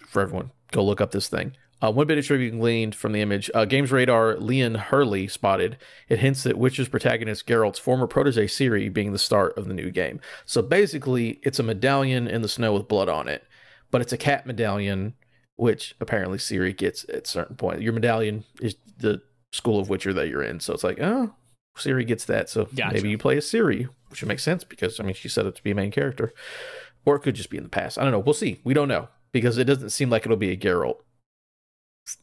for everyone, go look up this thing. One bit of trivia gleaned from the image. Games Radar Leon Hurley spotted. It hints that Witcher's protagonist Geralt's former protege Ciri being the start of the new game. So basically, it's a medallion in the snow with blood on it. But it's a cat medallion, which apparently Ciri gets at a certain point. Your medallion is the school of Witcher that you're in. So it's like, oh, Ciri gets that. So maybe you play as Ciri, which would make sense because, I mean, she set up to be a main character. Or it could just be in the past. I don't know. We'll see. We don't know because it doesn't seem like it'll be a Geralt.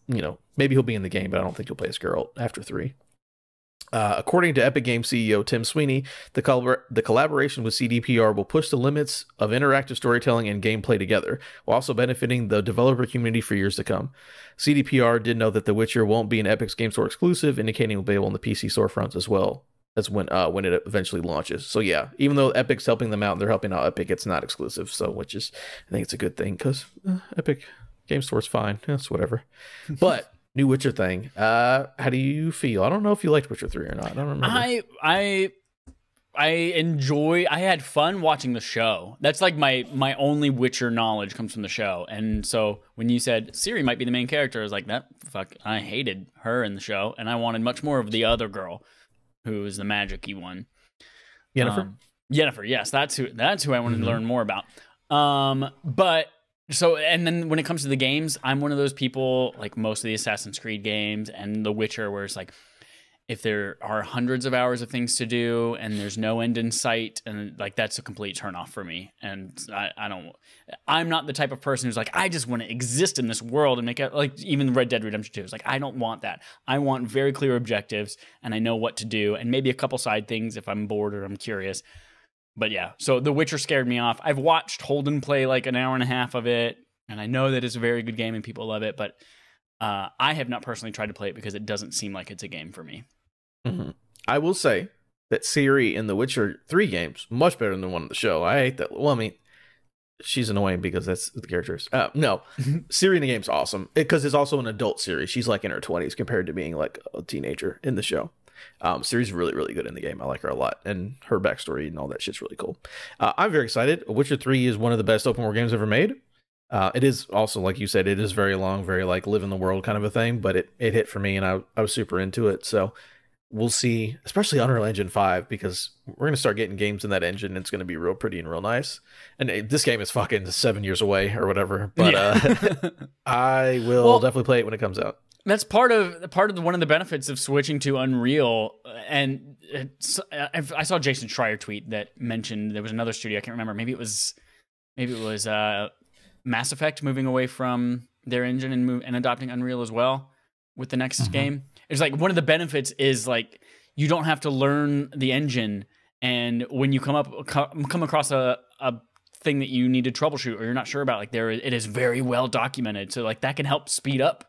You know, maybe he'll be in the game, but I don't think he'll play as Geralt after 3. According to Epic Games CEO Tim Sweeney, the collaboration with CDPR will push the limits of interactive storytelling and gameplay together, while also benefiting the developer community for years to come. CDPR did know that The Witcher won't be an Epic's Game Store exclusive, indicating it will be able on the PC storefronts as well as when it eventually launches. So yeah, even though Epic's helping them out and they're helping out Epic, it's not exclusive. So which is, I think it's a good thing because Epic Game Store's fine. It's whatever. But new Witcher thing. How do you feel? I don't know if you liked Witcher 3 or not. I don't remember. I I had fun watching the show. That's like my only Witcher knowledge comes from the show. And so when you said Ciri might be the main character, I was like, I hated her in the show, and I wanted much more of the other girl who is the magic-y one. Yennefer? Yennefer, yes, that's who I wanted to learn more about. But so, and then when it comes to the games, I'm one of those people, like most of the Assassin's Creed games and The Witcher, where it's like, if there are hundreds of hours of things to do and there's no end in sight, and like that's a complete turnoff for me. And I'm not the type of person who's like, I just want to exist in this world and make it, like even Red Dead Redemption 2 is like, I don't want that. I want very clear objectives and I know what to do, and maybe a couple side things if I'm bored or I'm curious. But yeah, so The Witcher scared me off. I've watched Holden play like an hour and a half of it, and I know that it's a very good game and people love it, but I have not personally tried to play it because it doesn't seem like it's a game for me. Mm-hmm. I will say that Ciri in the Witcher 3 games much better than the one in the show. I hate that. Well, I mean, she's annoying because that's the characters. No, Ciri in the game's awesome because it's also an adult Ciri. She's like in her 20s compared to being like a teenager in the show. Ciri's really, really good in the game. I like her a lot, and her backstory and all that shit's really cool. I'm very excited. Witcher 3 is one of the best open world games ever made. It is also, like you said, it is very long, very like live in the world kind of a thing, but it hit for me, and I was super into it. So we'll see, especially Unreal Engine 5, because we're going to start getting games in that engine, and it's going to be real pretty and real nice. And this game is fucking 7 years away or whatever, but I will definitely play it when it comes out. That's part of one of the benefits of switching to Unreal. And I saw Jason Schreier tweet that mentioned there was another studio, I can't remember, maybe it was Mass Effect moving away from their engine and adopting Unreal as well with the next game. It's like one of the benefits is like you don't have to learn the engine, and when you come across a thing that you need to troubleshoot or you're not sure about, like it is very well documented. So like that can help speed up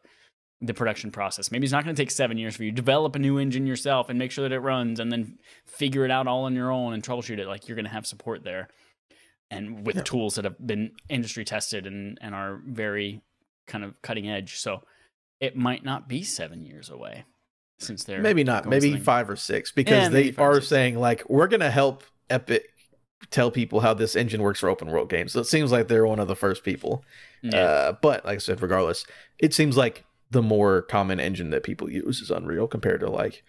the production process. Maybe it's not going to take 7 years for you. Develop a new engine yourself and make sure that it runs, and then figure it out all on your own and troubleshoot it. Like you're going to have support there, and with tools that have been industry tested and are very kind of cutting edge. So it might not be 7 years away, since they're maybe 5 or 6, because they are saying like, we're going to help Epic tell people how this engine works for open world games. So it seems like they're one of the first people. But like I said, regardless, it seems like the more common engine that people use is Unreal compared to like,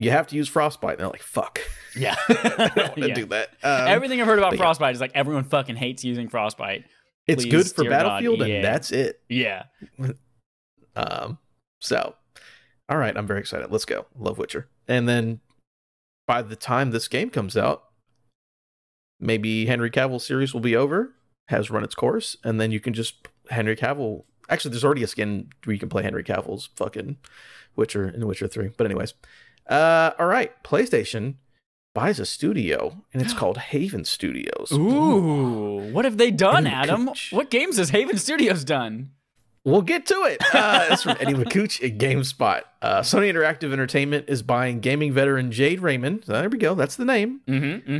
you have to use Frostbite. And they're like, fuck. Yeah. I don't want to do that. Everything I've heard about Frostbite is like, everyone fucking hates using Frostbite. It's good for Battlefield, and that's it. Yeah. So, all right, I'm very excited. Let's go. Love Witcher. And then by the time this game comes out, maybe Henry Cavill's series will be over, has run its course, and then you can just Henry Cavill. Actually, there's already a skin where you can play Henry Cavill's fucking Witcher in Witcher 3. But anyways, all right, PlayStation buys a studio, and it's called Haven Studios. Ooh, what have they done, Adam? What games has Haven Studios done? We'll get to it. It's from Eddie McCooch at GameSpot. Sony Interactive Entertainment is buying gaming veteran Jade Raymond. There we go. That's the name.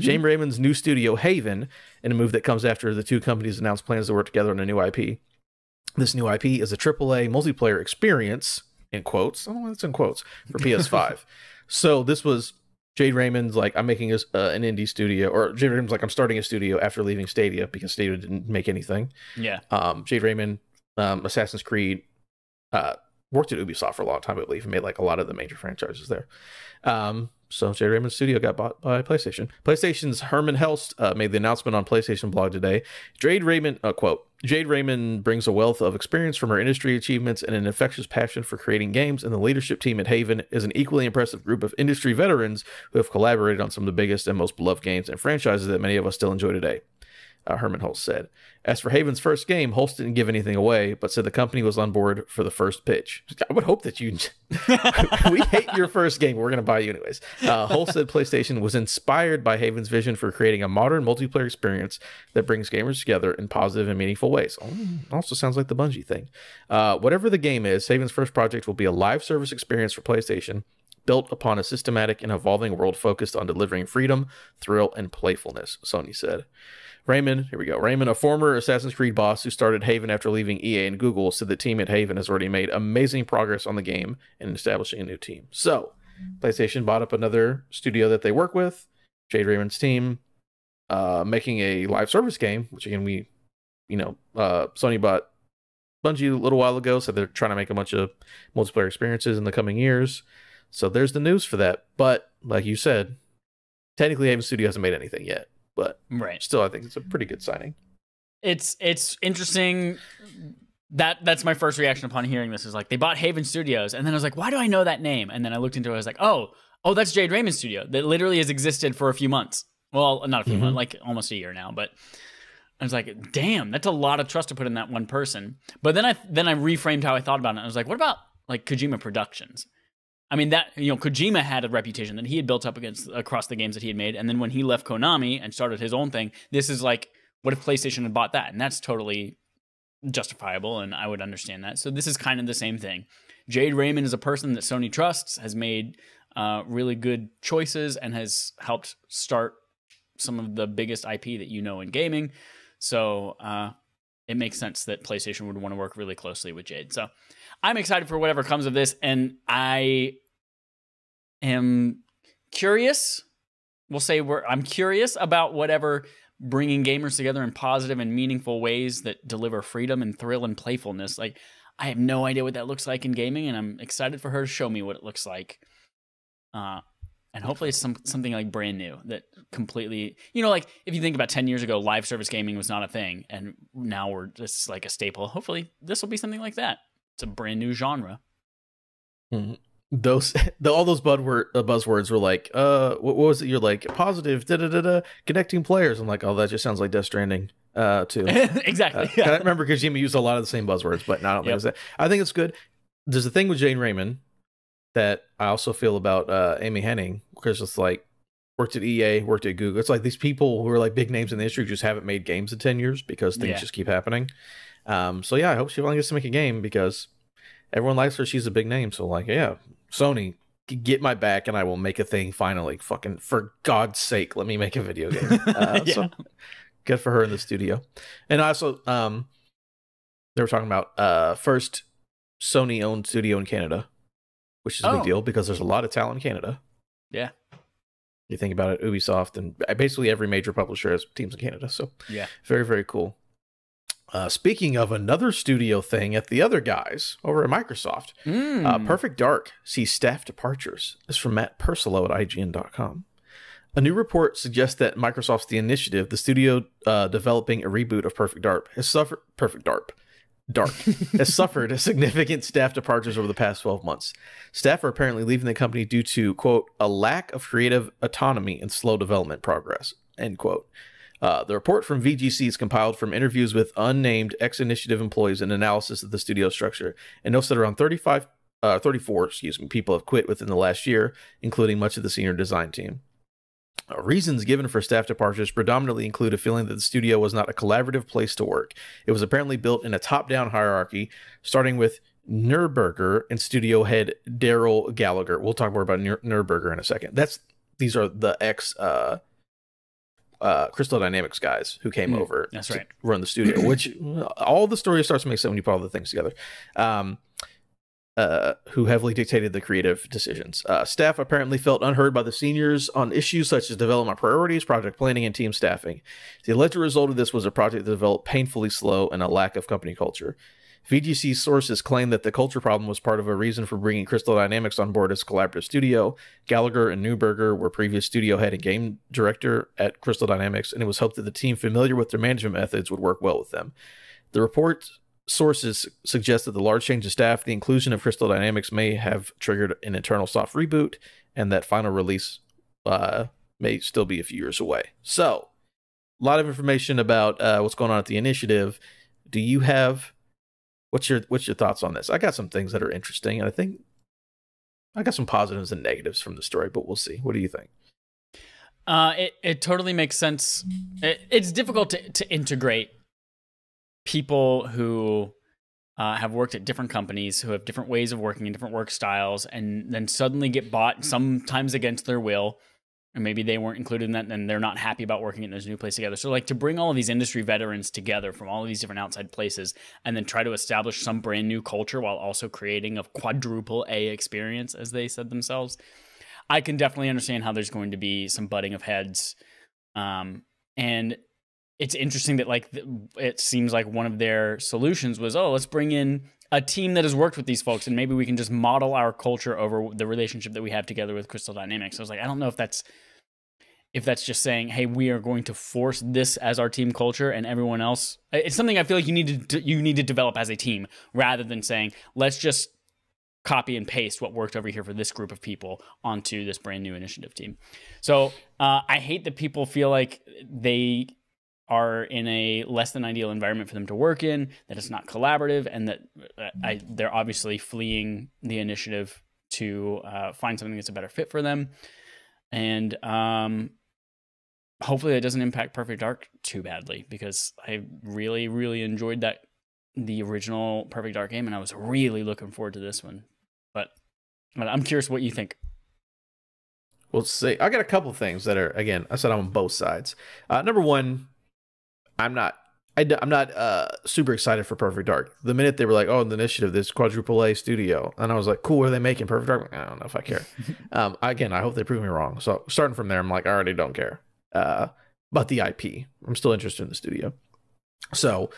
Jade Raymond's new studio, Haven, in a move that comes after the two companies announced plans to work together on a new IP. This new IP is a AAA multiplayer experience, in quotes. I don't know why it's in quotes, for PS5. So this was Jade Raymond's like, I'm making an indie studio, or Jade Raymond's like, I'm starting a studio after leaving Stadia because Stadia didn't make anything. Yeah. Jade Raymond, Assassin's Creed, worked at Ubisoft for a long time, I believe, and made like a lot of the major franchises there. So Jade Raymond's studio got bought by PlayStation. PlayStation's Herman Helst made the announcement on PlayStation blog today. Jade Raymond, quote, Jade Raymond brings a wealth of experience from her industry achievements and an infectious passion for creating games, and the leadership team at Haven is an equally impressive group of industry veterans who have collaborated on some of the biggest and most beloved games and franchises that many of us still enjoy today. Herman Holst said. As for Haven's first game, Holst didn't give anything away, but said the company was on board for the first pitch. I would hope that you... We hate your first game. We're going to buy you anyways. Holst said PlayStation was inspired by Haven's vision for creating a modern multiplayer experience that brings gamers together in positive and meaningful ways. Also sounds like the Bungie thing. Whatever the game is, Haven's first project will be a live service experience for PlayStation, built upon a systematic and evolving world focused on delivering freedom, thrill, and playfulness, Sony said. Raymond, here we go. Raymond, a former Assassin's Creed boss who started Haven after leaving EA and Google, said the team at Haven has already made amazing progress on the game and establishing a new team. So, PlayStation bought up another studio that they work with. Jade Raymond's team, making a live service game, which again Sony bought Bungie a little while ago, so they're trying to make a bunch of multiplayer experiences in the coming years. So there's the news for that. But like you said, technically Haven Studio hasn't made anything yet, but still I think it's a pretty good signing. It's interesting. That's my first reaction upon hearing this, is like, they bought Haven Studios, and then I was like, why do I know that name? And then I looked into it, I was like, oh, that's Jade Raymond's studio that literally has existed for a few months. Well, not a few months, like almost a year now, but I was like, damn, that's a lot of trust to put in that one person. But then I reframed how I thought about it. I was like, what about like Kojima Productions? I mean, that, Kojima had a reputation that he had built up across the games that he had made. And then when he left Konami and started his own thing, this is like, what if PlayStation had bought that? And that's totally justifiable, and I would understand that. So this is kind of the same thing. Jade Raymond is a person that Sony trusts, has made really good choices, and has helped start some of the biggest IP that in gaming. So it makes sense that PlayStation would want to work really closely with Jade. So I'm excited for whatever comes of this, and I am curious. We'll say I'm curious about whatever bringing gamers together in positive and meaningful ways that deliver freedom and thrill and playfulness. Like, I have no idea what that looks like in gaming, and I'm excited for her to show me what it looks like. And hopefully it's something like brand new that completely, like if you think about 10 years ago, live service gaming was not a thing, and now we're just like a staple. Hopefully this will be something like that. It's a brand new genre. Mm-hmm. All those buzzwords were like, what was it? You're like, positive, connecting players. I'm like, oh, that just sounds like Death Stranding, too. Exactly. I remember Kojima used a lot of the same buzzwords, but no, I don't think it's that. I think it's good. There's a thing with Jane Raymond that I also feel about Amy Hennig, because it's like, worked at EA, worked at Google. It's like these people who are like big names in the industry just haven't made games in 10 years because things just keep happening. So yeah, I hope she finally gets to make a game, because everyone likes her. She's a big name. So like, yeah, Sony, get my back and I will make a thing finally. Fucking, for God's sake, let me make a video game. So good for her in the studio. And also, they were talking about first Sony-owned studio in Canada, which is a big deal because there's a lot of talent in Canada. Yeah. You think about it, Ubisoft and basically every major publisher has teams in Canada. So yeah, very, very cool. Speaking of another studio thing at the other guys over at Microsoft, Perfect Dark sees staff departures. This is from Matt Purslow at IGN.com. A new report suggests that Microsoft's The Initiative, the studio developing a reboot of Perfect Dark, has suffered has suffered a significant staff departures over the past 12 months. Staff are apparently leaving the company due to, quote, a lack of creative autonomy and slow development progress, end quote. The report from VGC is compiled from interviews with unnamed ex-initiative employees and analysis of the studio structure, and notes that around 34 people have quit within the last year, including much of the senior design team. Reasons given for staff departures predominantly include a feeling that the studio was not a collaborative place to work. It was apparently built in a top-down hierarchy, starting with Nurburger and studio head Daryl Gallagher. We'll talk more about Nurburger in a second. These are the ex Crystal Dynamics guys who came over to run the studio, which all the story starts to make sense when you put all the things together. Who heavily dictated the creative decisions. Staff apparently felt unheard by the seniors on issues such as development priorities, project planning, and team staffing. The alleged result of this was a project that developed painfully slow and a lack of company culture. VGC sources claim that the culture problem was part of a reason for bringing Crystal Dynamics on board as a collaborative studio. Gallagher and Newberger were previous studio head and game director at Crystal Dynamics, and it was hoped that the team familiar with their management methods would work well with them. The report sources suggest that the large change of staff, the inclusion of Crystal Dynamics, may have triggered an internal soft reboot, and that final release may still be a few years away. So, a lot of information about what's going on at the initiative. Do you have what's your thoughts on this? I got some things that are interesting, and I think I got some positives and negatives from the story, but we'll see. What do you think? It totally makes sense. It's difficult to integrate people who have worked at different companies, who have different ways of working and different work styles, and then suddenly get bought, sometimes against their will, and maybe they weren't included in that, and they're not happy about working in this new place together. So like, to bring all of these industry veterans together from all of these different outside places, and then try to establish some brand new culture while also creating a quadruple A experience, as they said themselves, I can definitely understand how there's going to be some butting of heads. And it's interesting that like it seems like one of their solutions was, let's bring in a team that has worked with these folks, and maybe we can just model our culture over the relationship that we have together with Crystal Dynamics. I was like, I don't know if that's just saying, hey, we are going to force this as our team culture, and everyone else. It's something I feel like you need to develop as a team, rather than saying, let's just copy and paste what worked over here for this group of people onto this brand new initiative team. So I hate that people feel like they are in a less than ideal environment for them to work in, that it's not collaborative, and that they're obviously fleeing the initiative to find something that's a better fit for them. And hopefully that doesn't impact Perfect Dark too badly, because I really, really enjoyed the original Perfect Dark game, and I was really looking forward to this one. But I'm curious what you think. We'll see. I got a couple things that are, again, I said I'm on both sides. Number one, I'm not super excited for Perfect Dark. The minute they were like, the initiative, this quadruple A studio, and I was like, cool, what are they making? Perfect Dark? I don't know if I care. Again, I hope they prove me wrong. So starting from there, I'm like, I already don't care. But the IP, I'm still interested in the studio. So,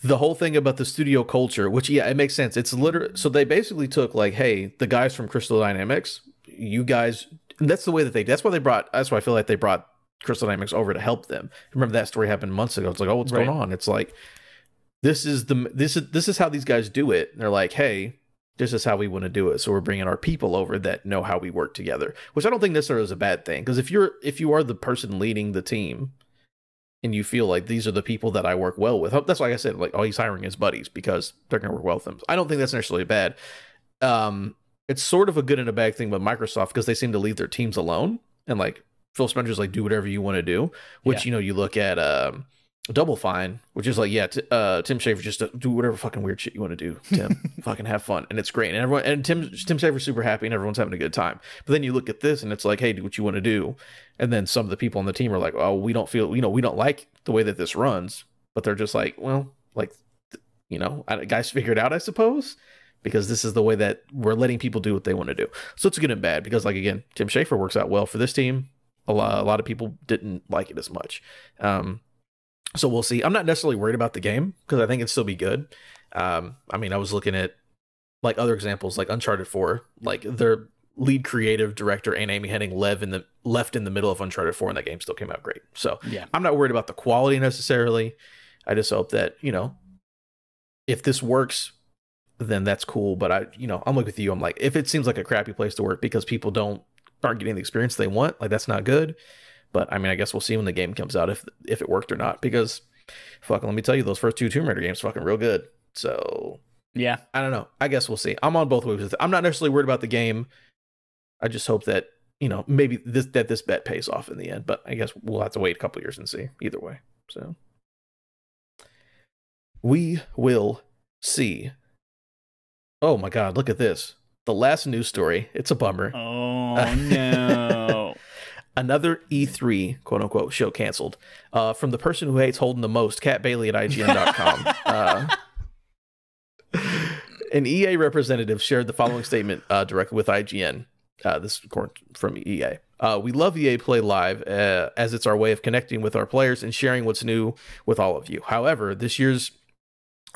the whole thing about the studio culture, which, yeah, it makes sense. It's literally, so they basically took like, hey, the guys from Crystal Dynamics, you guys, that's the way that that's why I feel like they brought Crystal Dynamics over to help them. Remember that story happened months ago. It's like, what's going on? It's like, this is how these guys do it. And they're like, hey, this is how we want to do it. So we're bringing our people over that know how we work together, which I don't think necessarily is a bad thing. Because if you are the person leading the team and you feel like these are the people that I work well with, that's why I said, like, he's hiring his buddies because they're going to work well with them. I don't think that's necessarily bad. It's sort of a good and a bad thing with Microsoft, because they seem to leave their teams alone, and like Phil Spencer's like, do whatever you want to do, which, you look at Double Fine, which is like, Tim Schafer, just do whatever fucking weird shit you want to do, Tim. Fucking have fun, and it's great, and everyone, and Tim Schafer's super happy, and everyone's having a good time. But then you look at this, and it's like, hey, do what you want to do, and then some of the people on the team are like, we don't feel, we don't like the way that this runs, but they're just like, well, like, guys figure it out, I suppose, because this is the way that we're letting people do what they want to do. So it's good and bad, because, like, again, Tim Schafer works out well for this team. A lot of people didn't like it as much. So we'll see. I'm not necessarily worried about the game, because I think it'd still be good. I was looking at like other examples, like Uncharted 4, like their lead creative director and Amy Hennig left in the middle of Uncharted 4, and that game still came out great. So yeah, I'm not worried about the quality necessarily. I just hope that, if this works, then that's cool. But I'm like with you. I'm like, if it seems like a crappy place to work because people aren't getting the experience they want, like, that's not good. But I guess we'll see when the game comes out if it worked or not, because fucking, let me tell you, those first 2 Tomb Raider games fucking real good. So yeah, I don't know. I guess we'll see. I'm on both ways with it. I'm not necessarily worried about the game. I just hope that, maybe this bet pays off in the end, but I guess we'll have to wait a couple years and see either way. So we will see. Oh my God, look at this. The last news story. It's a bummer. Oh no. Another E3 quote unquote show canceled. From the person who hates Holden the most, Kat Bailey at IGN.com. An EA representative shared the following statement directly with IGN. This is from EA. We love EA Play Live as it's our way of connecting with our players and sharing what's new with all of you. However, this year's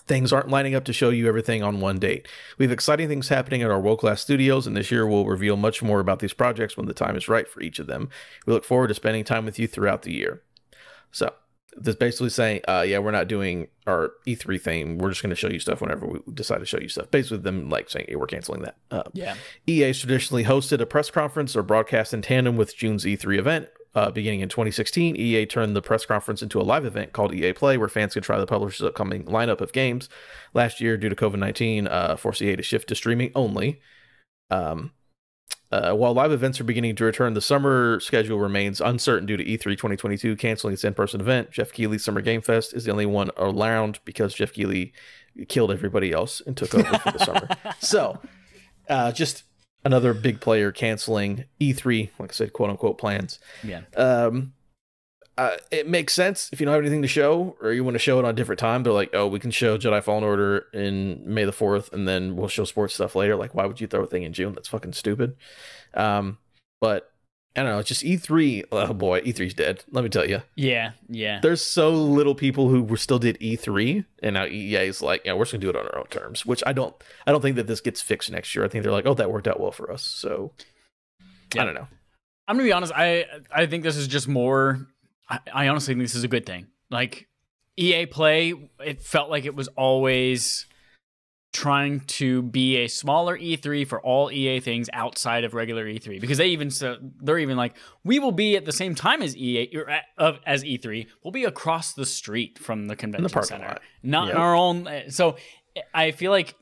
things aren't lining up to show you everything on one date. We have exciting things happening at our world-class studios, and this year we'll reveal much more about these projects when the time is right for each of them. We look forward to spending time with you throughout the year. So this basically saying, we're not doing our E3 thing. We're just going to show you stuff whenever we decide to show you stuff. Basically them like saying, hey, we're canceling that. EA's traditionally hosted a press conference or broadcast in tandem with June's E3 event. Beginning in 2016, EA turned the press conference into a live event called EA Play, where fans could try the publisher's upcoming lineup of games. Last year, due to COVID-19, forced EA to shift to streaming only. While live events are beginning to return, the summer schedule remains uncertain due to E3 2022 canceling its in-person event. Jeff Keighley's Summer Game Fest is the only one around because Jeff Keighley killed everybody else and took over for the summer. So, just another big player canceling E3, like I said, quote unquote plans. Yeah. it makes sense if you don't have anything to show or you want to show it on a different time. They're like, oh, we can show Jedi Fallen Order in May the 4th, and then we'll show sports stuff later. Like, why would you throw a thing in June? That's fucking stupid. But I don't know. It's just E3. Oh boy, E3's dead. Let me tell you. Yeah. There's so little people who still did E3, and now EA is like, yeah, we're just gonna do it on our own terms. Which I don't think that this gets fixed next year. I think they're like, oh, that worked out well for us. So I don't know. I'm gonna be honest. I think this is just more. I honestly think this is a good thing. Like EA Play, it felt like it was always trying to be a smaller E3 for all EA things outside of regular E3, because they're even like, we will be at the same time as as E3. We'll be across the street from the convention center, not in our own. So I feel like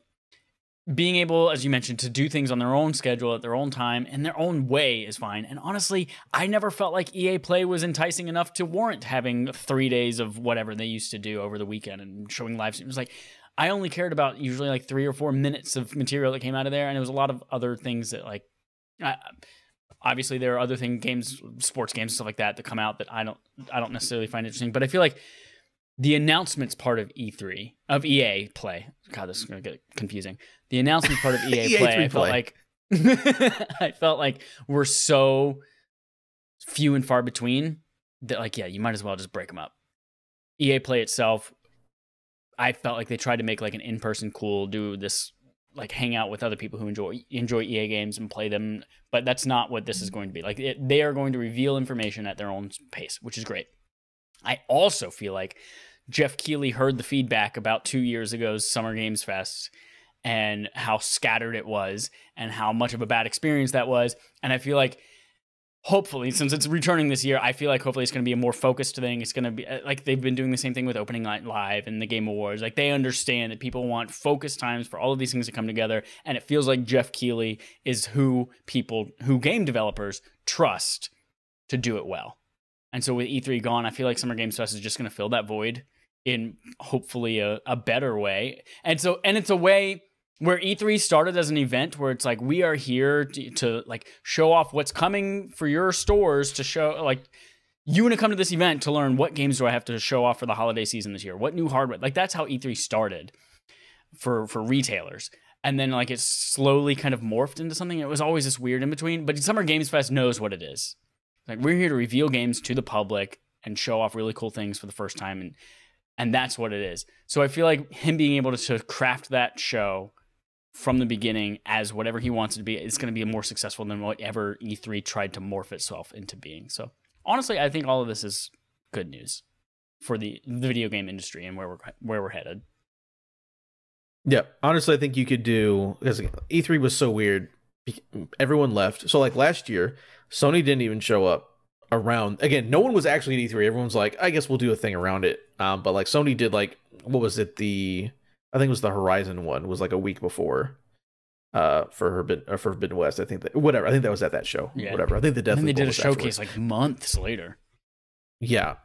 being able, as you mentioned, to do things on their own schedule at their own time and their own way is fine. And honestly, I never felt like EA Play was enticing enough to warrant having 3 days of whatever they used to do over the weekend and showing live streams. Like, I only cared about usually like 3 or 4 minutes of material that came out of there, and there was a lot of other things that, like, obviously there are other games, sports games and stuff like that come out that I don't necessarily find interesting. But I feel like the announcements part of E3 of EA Play, God, this is gonna get confusing. The announcements part of EA Play, I felt like we're so few and far between that, like, yeah, you might as well just break them up. EA Play itself, I felt like they tried to make like an in-person do this, like, hang out with other people who enjoy EA games and play them, but that's not what this is going to be. Like, they are going to reveal information at their own pace, which is great. I also feel like Jeff Keighley heard the feedback about 2 years ago's Summer Games Fest and how scattered it was and how much of a bad experience that was. And I feel like, hopefully, since it's returning this year, I feel like hopefully it's going to be a more focused thing. It's going to be like they've been doing the same thing with Opening Night Live and the Game Awards. Like, they understand that people want focused times for all of these things to come together. And it feels like Jeff Keighley is who game developers trust to do it well. And so with E3 gone, I feel like Summer Games Fest is just going to fill that void in hopefully a better way. And it's a way where E3 started as an event where it's like, we are here to like show off what's coming for your stores, to show, like, you want to come to this event to learn what games do I have to show off for the holiday season this year? What new hardware? Like, that's how E3 started for retailers. And then, like, it slowly kind of morphed into something. It was always this weird in between, but Summer Games Fest knows what it is. Like, we're here to reveal games to the public and show off really cool things for the first time. And that's what it is. So I feel like him being able to craft that show from the beginning as whatever he wants it to be, it's going to be more successful than whatever E3 tried to morph itself into being. So honestly, I think all of this is good news for the video game industry and where we're headed. Yeah, honestly, I think you could do, because E3 was so weird. Everyone left. So like last year, Sony didn't even show up around. Again, no one was actually at E3. Everyone's like, I guess we'll do a thing around it. But like Sony did, like, what was it? I think it was the Horizon one, was like a week before for Forbidden West. I think that that was at that show. Yeah. Whatever. I think the they did a showcase like months later. Yeah.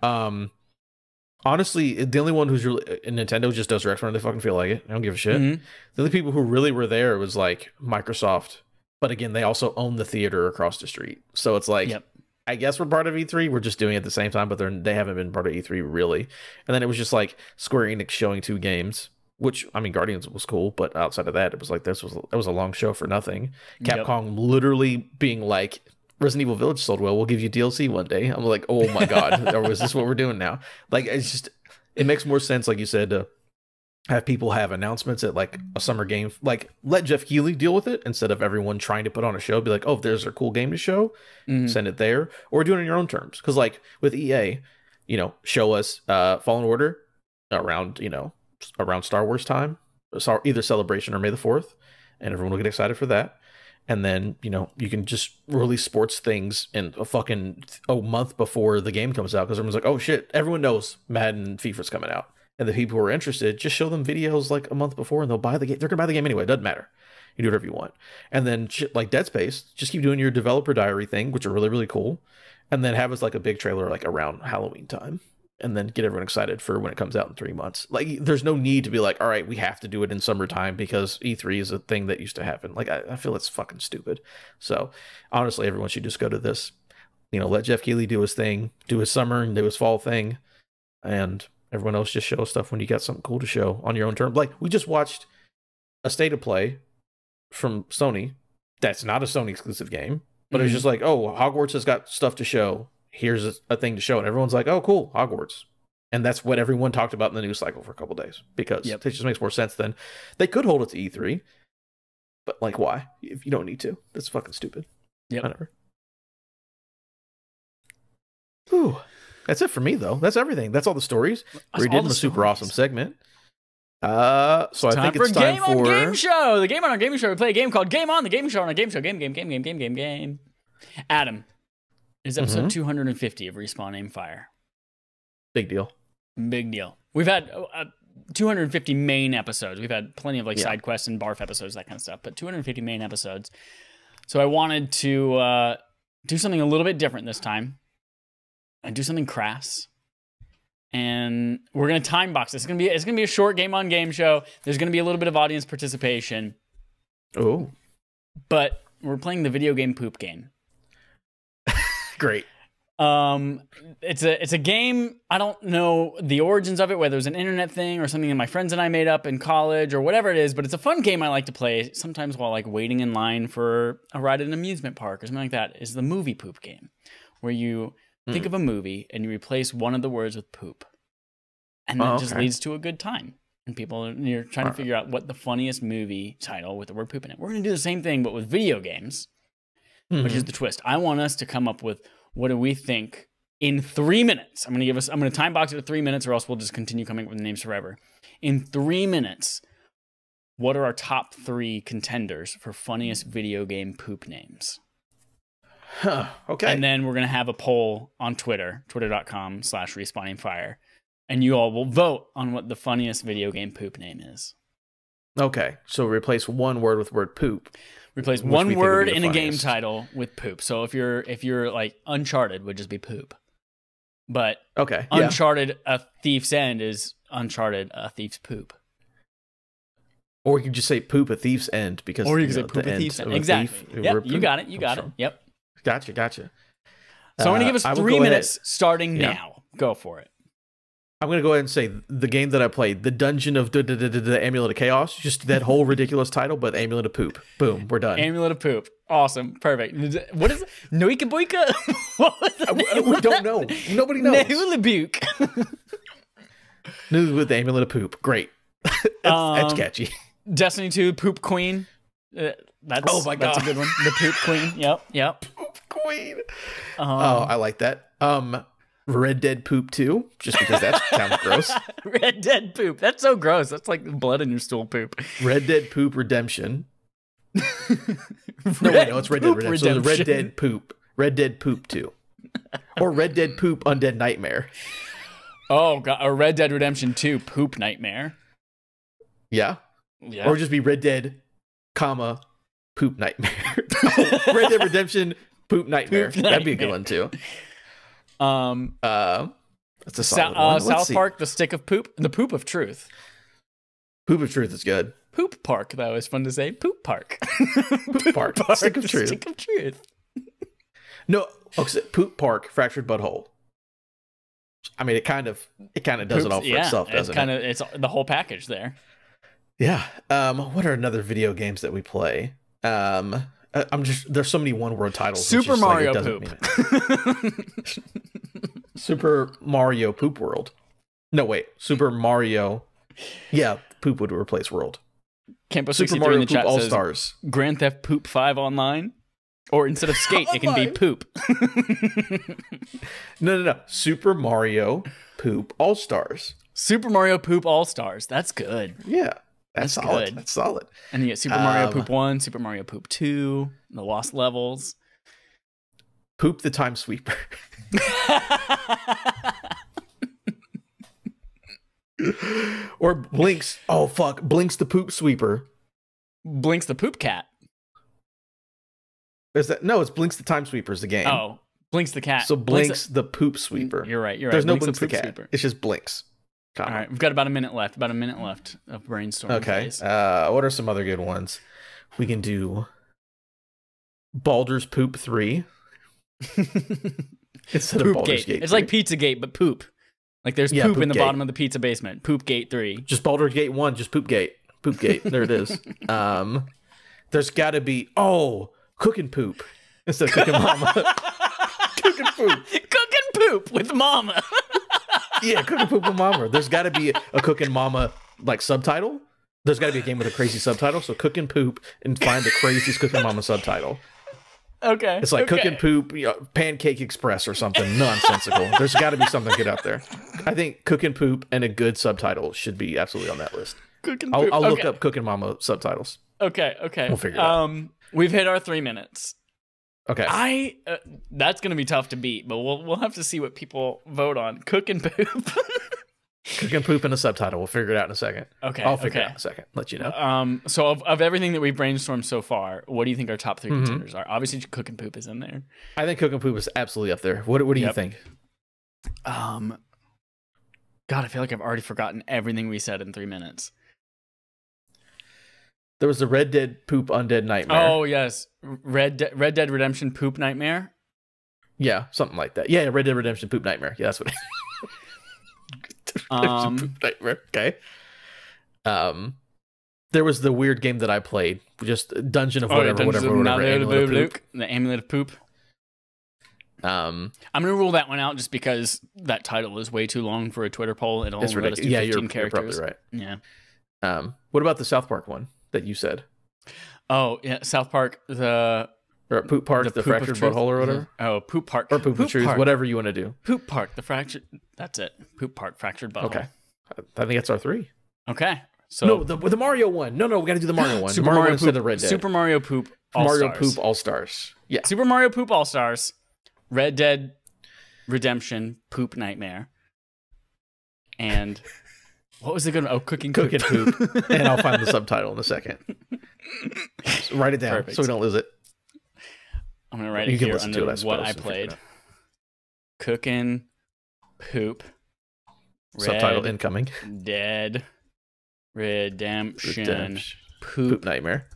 Honestly, the only one who's really, Nintendo just does Direct when they fucking feel like it. I don't give a shit. Mm-hmm. The only people who really were there was like Microsoft. But again, they also own the theater across the street. So it's like, yep. I guess we're part of E3. We're just doing it at the same time, but they haven't been part of E3 really. And then it was just like Square Enix showing 2 games. Which, I mean, Guardians was cool, but outside of that, it was like that was a long show for nothing. Capcom literally being like, Resident Evil Village sold well, we'll give you DLC one day. I'm like, oh my god, or is this what we're doing now? Like, it's just, it makes more sense, like you said, to have people have announcements at like a summer game. Like, let Jeff Keighley deal with it instead of everyone trying to put on a show. Be like, oh, if there's a cool game to show, send it there, or do it on your own terms. Because like with EA, show us Fallen Order around Star Wars time, either Celebration or May the 4th, and everyone will get excited for that. And then, you can just release sports things in a month before the game comes out, because everyone's like, oh shit, everyone knows Madden and FIFA's coming out. And the people who are interested, just show them videos like a month before and they'll buy the game. They're going to buy the game anyway. It doesn't matter. You do whatever you want. And then shit like Dead Space, just keep doing your developer diary thing, which are really, really cool. And then have us like a big trailer like around Halloween time. And then get everyone excited for when it comes out in 3 months. Like, there's no need to be like, all right, we have to do it in summertime because E3 is a thing that used to happen. Like, I feel it's fucking stupid. So, honestly, everyone should just go to this. let Jeff Keighley do his thing, do his summer and do his fall thing, and everyone else just show stuff when you got something cool to show on your own terms. Like, we just watched a State of Play from Sony. That's not a Sony exclusive game, but it's just like, oh, Hogwarts has got stuff to show. Here's a thing to show. And everyone's like, oh, cool, Hogwarts. And that's what everyone talked about in the news cycle for a couple days, because it just makes more sense than they could hold it to E3. But like, why? If you don't need to, that's fucking stupid. Yep. Whatever. Whew. That's it for me, though. That's everything. That's all the stories. We did in the super awesome segment. So I think it's time for Game Show. The Game On Our Gaming Show. We play a game called Game On, the Gaming Show on our Game Show. Game. Adam, it's episode 250 of Respawn Aim Fire. Big deal. Big deal. We've had 250 main episodes. We've had plenty of like side quests and barf episodes, that kind of stuff, but 250 main episodes. So I wanted to do something a little bit different this time. And do something crass. And we're gonna time box this. It's gonna be a short game on game show. There's gonna be a little bit of audience participation. Oh. But we're playing the video game poop game. Great. It's a game. I don't know the origins of it, whether it was an internet thing or something that my friends and I made up in college or whatever it is, but it's a fun game I like to play sometimes while like waiting in line for a ride at an amusement park or something like that. Is the movie poop game, where you think of a movie and you replace one of the words with poop. And that just leads to a good time. And you're trying to figure out what the funniest movie title with the word poop in it. We're going to do the same thing, but with video games. But here's the twist. I want us to come up with, what do we think in 3 minutes? I'm going to time box it to 3 minutes, or else we'll just continue coming up with names forever. In 3 minutes, what are our top 3 contenders for funniest video game poop names? Huh, okay. And then we're going to have a poll on Twitter, twitter.com/respawningfire. And you all will vote on what the funniest video game poop name is. Okay. So replace one word with word poop. Replace one word in a game title with poop. So if you're like Uncharted would just be poop. But Uncharted A Thief's End is Uncharted A Thief's Poop. Or you could just say poop a thief's end, because or you could say poop a thief's end. Exactly. Yep, you got it. Yep. Gotcha. So I'm going to give us 3 minutes starting now. Go for it. I'm going to go ahead and say the game that I played, The Dungeon of the Amulet of Chaos. Just that whole ridiculous title, but Amulet of Poop. Boom, we're done. Amulet of Poop. Awesome. Perfect. What is it? Noika Boika? What was the name? We don't know. Nobody knows. Nehulabuke. News with the Amulet of Poop. Great. That's catchy. Destiny 2, Poop Queen. Oh my God. That's a good one. The Poop Queen. Yep. Poop Queen. I like that. Red Dead Poop 2, just because that sounds gross. Red Dead Poop. That's so gross. That's like blood in your stool poop. Red Dead Poop Redemption. No, it's Red Dead Redemption. So Red Dead Poop. Red Dead Poop 2. Or Red Dead Poop Undead Nightmare. Oh, God. Or Red Dead Redemption 2 Poop Nightmare. Yeah. Or just be Red Dead, Poop Nightmare. Red Dead Redemption Poop Nightmare. That'd be a good one, too. That's a solid one. South Park, The Stick of Poop, The Poop of Truth. Poop of Truth is good. Poop Park, that was fun to say. Poop Park. Poop Park. Stick of Truth. Stick of Truth. No, Poop Park, Fractured Butthole. I mean, it kind of does it all for itself, doesn't it? It's the whole package there. Yeah. What are another video games that we play? There's so many one-word titles. Super Mario Poop. Super Mario Poop World. No, wait. Super Mario. Yeah, Poop would replace World. Super Mario in the Poop chat All-Stars. Grand Theft Poop 5 Online. Or instead of skate, it can be poop. No. Super Mario Poop All-Stars. Super Mario Poop All-Stars. That's good. Yeah. That's solid. Good. That's solid. And you get Super Mario Poop 1, Super Mario Poop 2, the Lost Levels. Poop the Time Sweeper. Or Blinks. Oh, fuck. Blinks the Poop Sweeper. Blinks the Poop Cat. Is that? No, it's Blinks the Time Sweeper is the game. Oh, Blinks the Cat. So Blinks the Poop Sweeper. You're right. There's no Blinks the Cat. Sweeper. It's just Blinks. All right, we've got about a minute left. About a minute left of brainstorming. Okay. Phase. What are some other good ones? We can do Baldur's Poop 3. Instead of Poop Baldur's Gate. Gate. It's like Pizzagate, but poop. Like there's poop in the bottom of the pizza basement. Poop Gate 3. Just Baldur's Gate 1, just Poop Gate. Poop Gate. There it is. There's got to be cooking poop instead of cooking mama. Cooking poop. Cooking poop with mama. Yeah, cooking poop with mama. There's got to be a cooking mama like subtitle. There's got to be a game with a crazy subtitle. So cooking poop and find the craziest cooking mama subtitle. Okay. It's like cooking poop, Pancake Express or something nonsensical. There's got to be something good out there. I think cooking poop and a good subtitle should be absolutely on that list. Cooking poop. I'll look up cooking mama subtitles. Okay. We'll figure it out. We've hit our 3 minutes. Okay. That's gonna be tough to beat, but we'll have to see what people vote on. Cooking poop. Cooking poop in a subtitle. We'll figure it out in a second. Okay. I'll figure it out in a second. Let you know. So of everything that we've brainstormed so far, what do you think our top 3 contenders are? Obviously, cooking poop is in there. I think cooking poop is absolutely up there. What do you think? God, I feel like I've already forgotten everything we said in 3 minutes. There was the Red Dead Poop Undead Nightmare. Oh, yes. Red Dead Redemption Poop Nightmare? Yeah, something like that. Yeah, Red Dead Redemption Poop Nightmare. Yeah, that's what it is. Poop Nightmare. Okay. There was the weird game that I played. Just Dungeon of whatever. The Amulet of Poop. I'm going to rule that one out just because that title is way too long for a Twitter poll. It'll only let us do 15 characters. You're probably right. Yeah. What about the South Park one that you said? Oh, yeah, South Park, or Poop Park, the fractured butthole or whatever. Oh, Poop Park. Or Poop of Truth, whatever you want to do. Poop Park, the fractured, that's it. Poop Park, fractured butthole. Okay. I think that's our 3. Okay. So no, the Mario one. No, we got to do the Mario one. Super Mario Poop, the Red Dead. Super Mario Poop All-Stars. Mario Poop All-Stars. Yeah. Super Mario Poop All-Stars, Red Dead Redemption Poop Nightmare, and what was it going to... Oh, Cooking Poop. And I'll find the subtitle in a second. So write it down so we don't lose it. I'm going to write it here under what I played. Cooking Poop. Subtitle incoming. Dead Redemption. Poop Nightmare.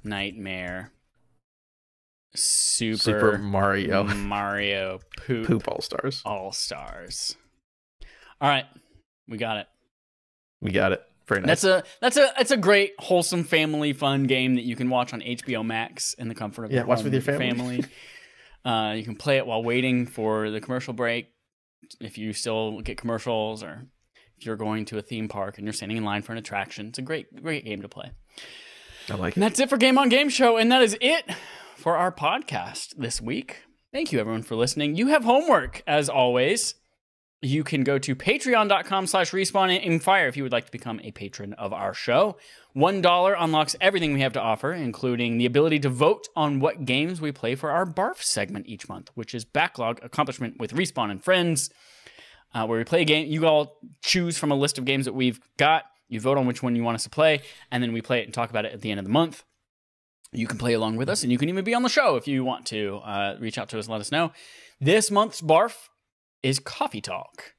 Super Mario Poop All-Stars. All right. We got it. Very nice. That's a great, wholesome, family fun game that you can watch on HBO Max in the comfort of your watch home with your family. You can play it while waiting for the commercial break. If you still get commercials, or if you're going to a theme park and you're standing in line for an attraction, it's a great game to play. I like it. And that's it for Game on Game Show, and that is it for our podcast this week. Thank you, everyone, for listening. You have homework, as always. You can go to patreon.com/respawn-aim-fire if you would like to become a patron of our show. $1 unlocks everything we have to offer, including the ability to vote on what games we play for our BARF segment each month, which is Backlog Accomplishment with Respawn and Friends, where we play a game. You all choose from a list of games that we've got. You vote on which one you want us to play, and then we play it and talk about it at the end of the month. You can play along with us, and you can even be on the show if you want to. Reach out to us and let us know. This month's BARF is Coffee Talk.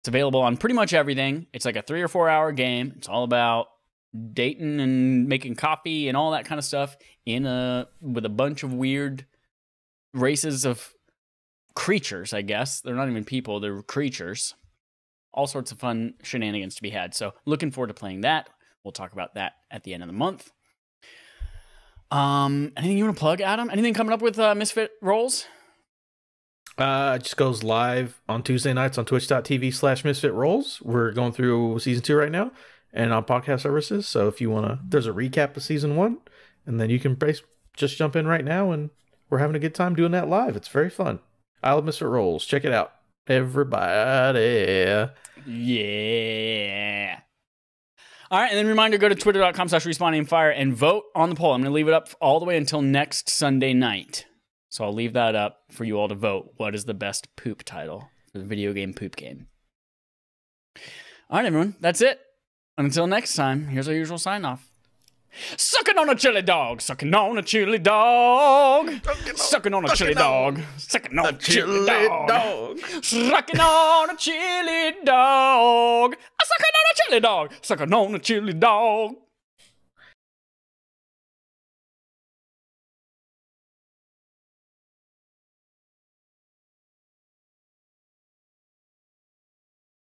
It's available on pretty much everything. It's like a 3 or 4 hour game. It's all about dating and making coffee and all that kind of stuff with a bunch of weird races of creatures, I guess. They're not even people, they're creatures. All sorts of fun shenanigans to be had. So looking forward to playing that. We'll talk about that at the end of the month. Anything you want to plug, Adam? Anything coming up with Misfit Rolls? It just goes live on Tuesday nights on twitch.tv/MisfitRolls. We're going through season 2 right now and on podcast services. So if you want to, there's a recap of season 1, and then you can just jump in right now, and we're having a good time doing that live. It's very fun. I love Misfit Rolls. Check it out, everybody. Yeah. All right, and then reminder, go to twitter.com/respawn-aim-fire and vote on the poll. I'm going to leave it up all the way until next Sunday night. So I'll leave that up for you all to vote. What is the best poop title for the video game poop game? All right, everyone. That's it. And until next time, here's our usual sign-off. Sucking on a chili dog. Sucking on a chili dog. Sucking on a chili dog. Sucking on a chili dog. Sucking on a chili dog. Sucking on a chili dog. Sucking on a chili dog.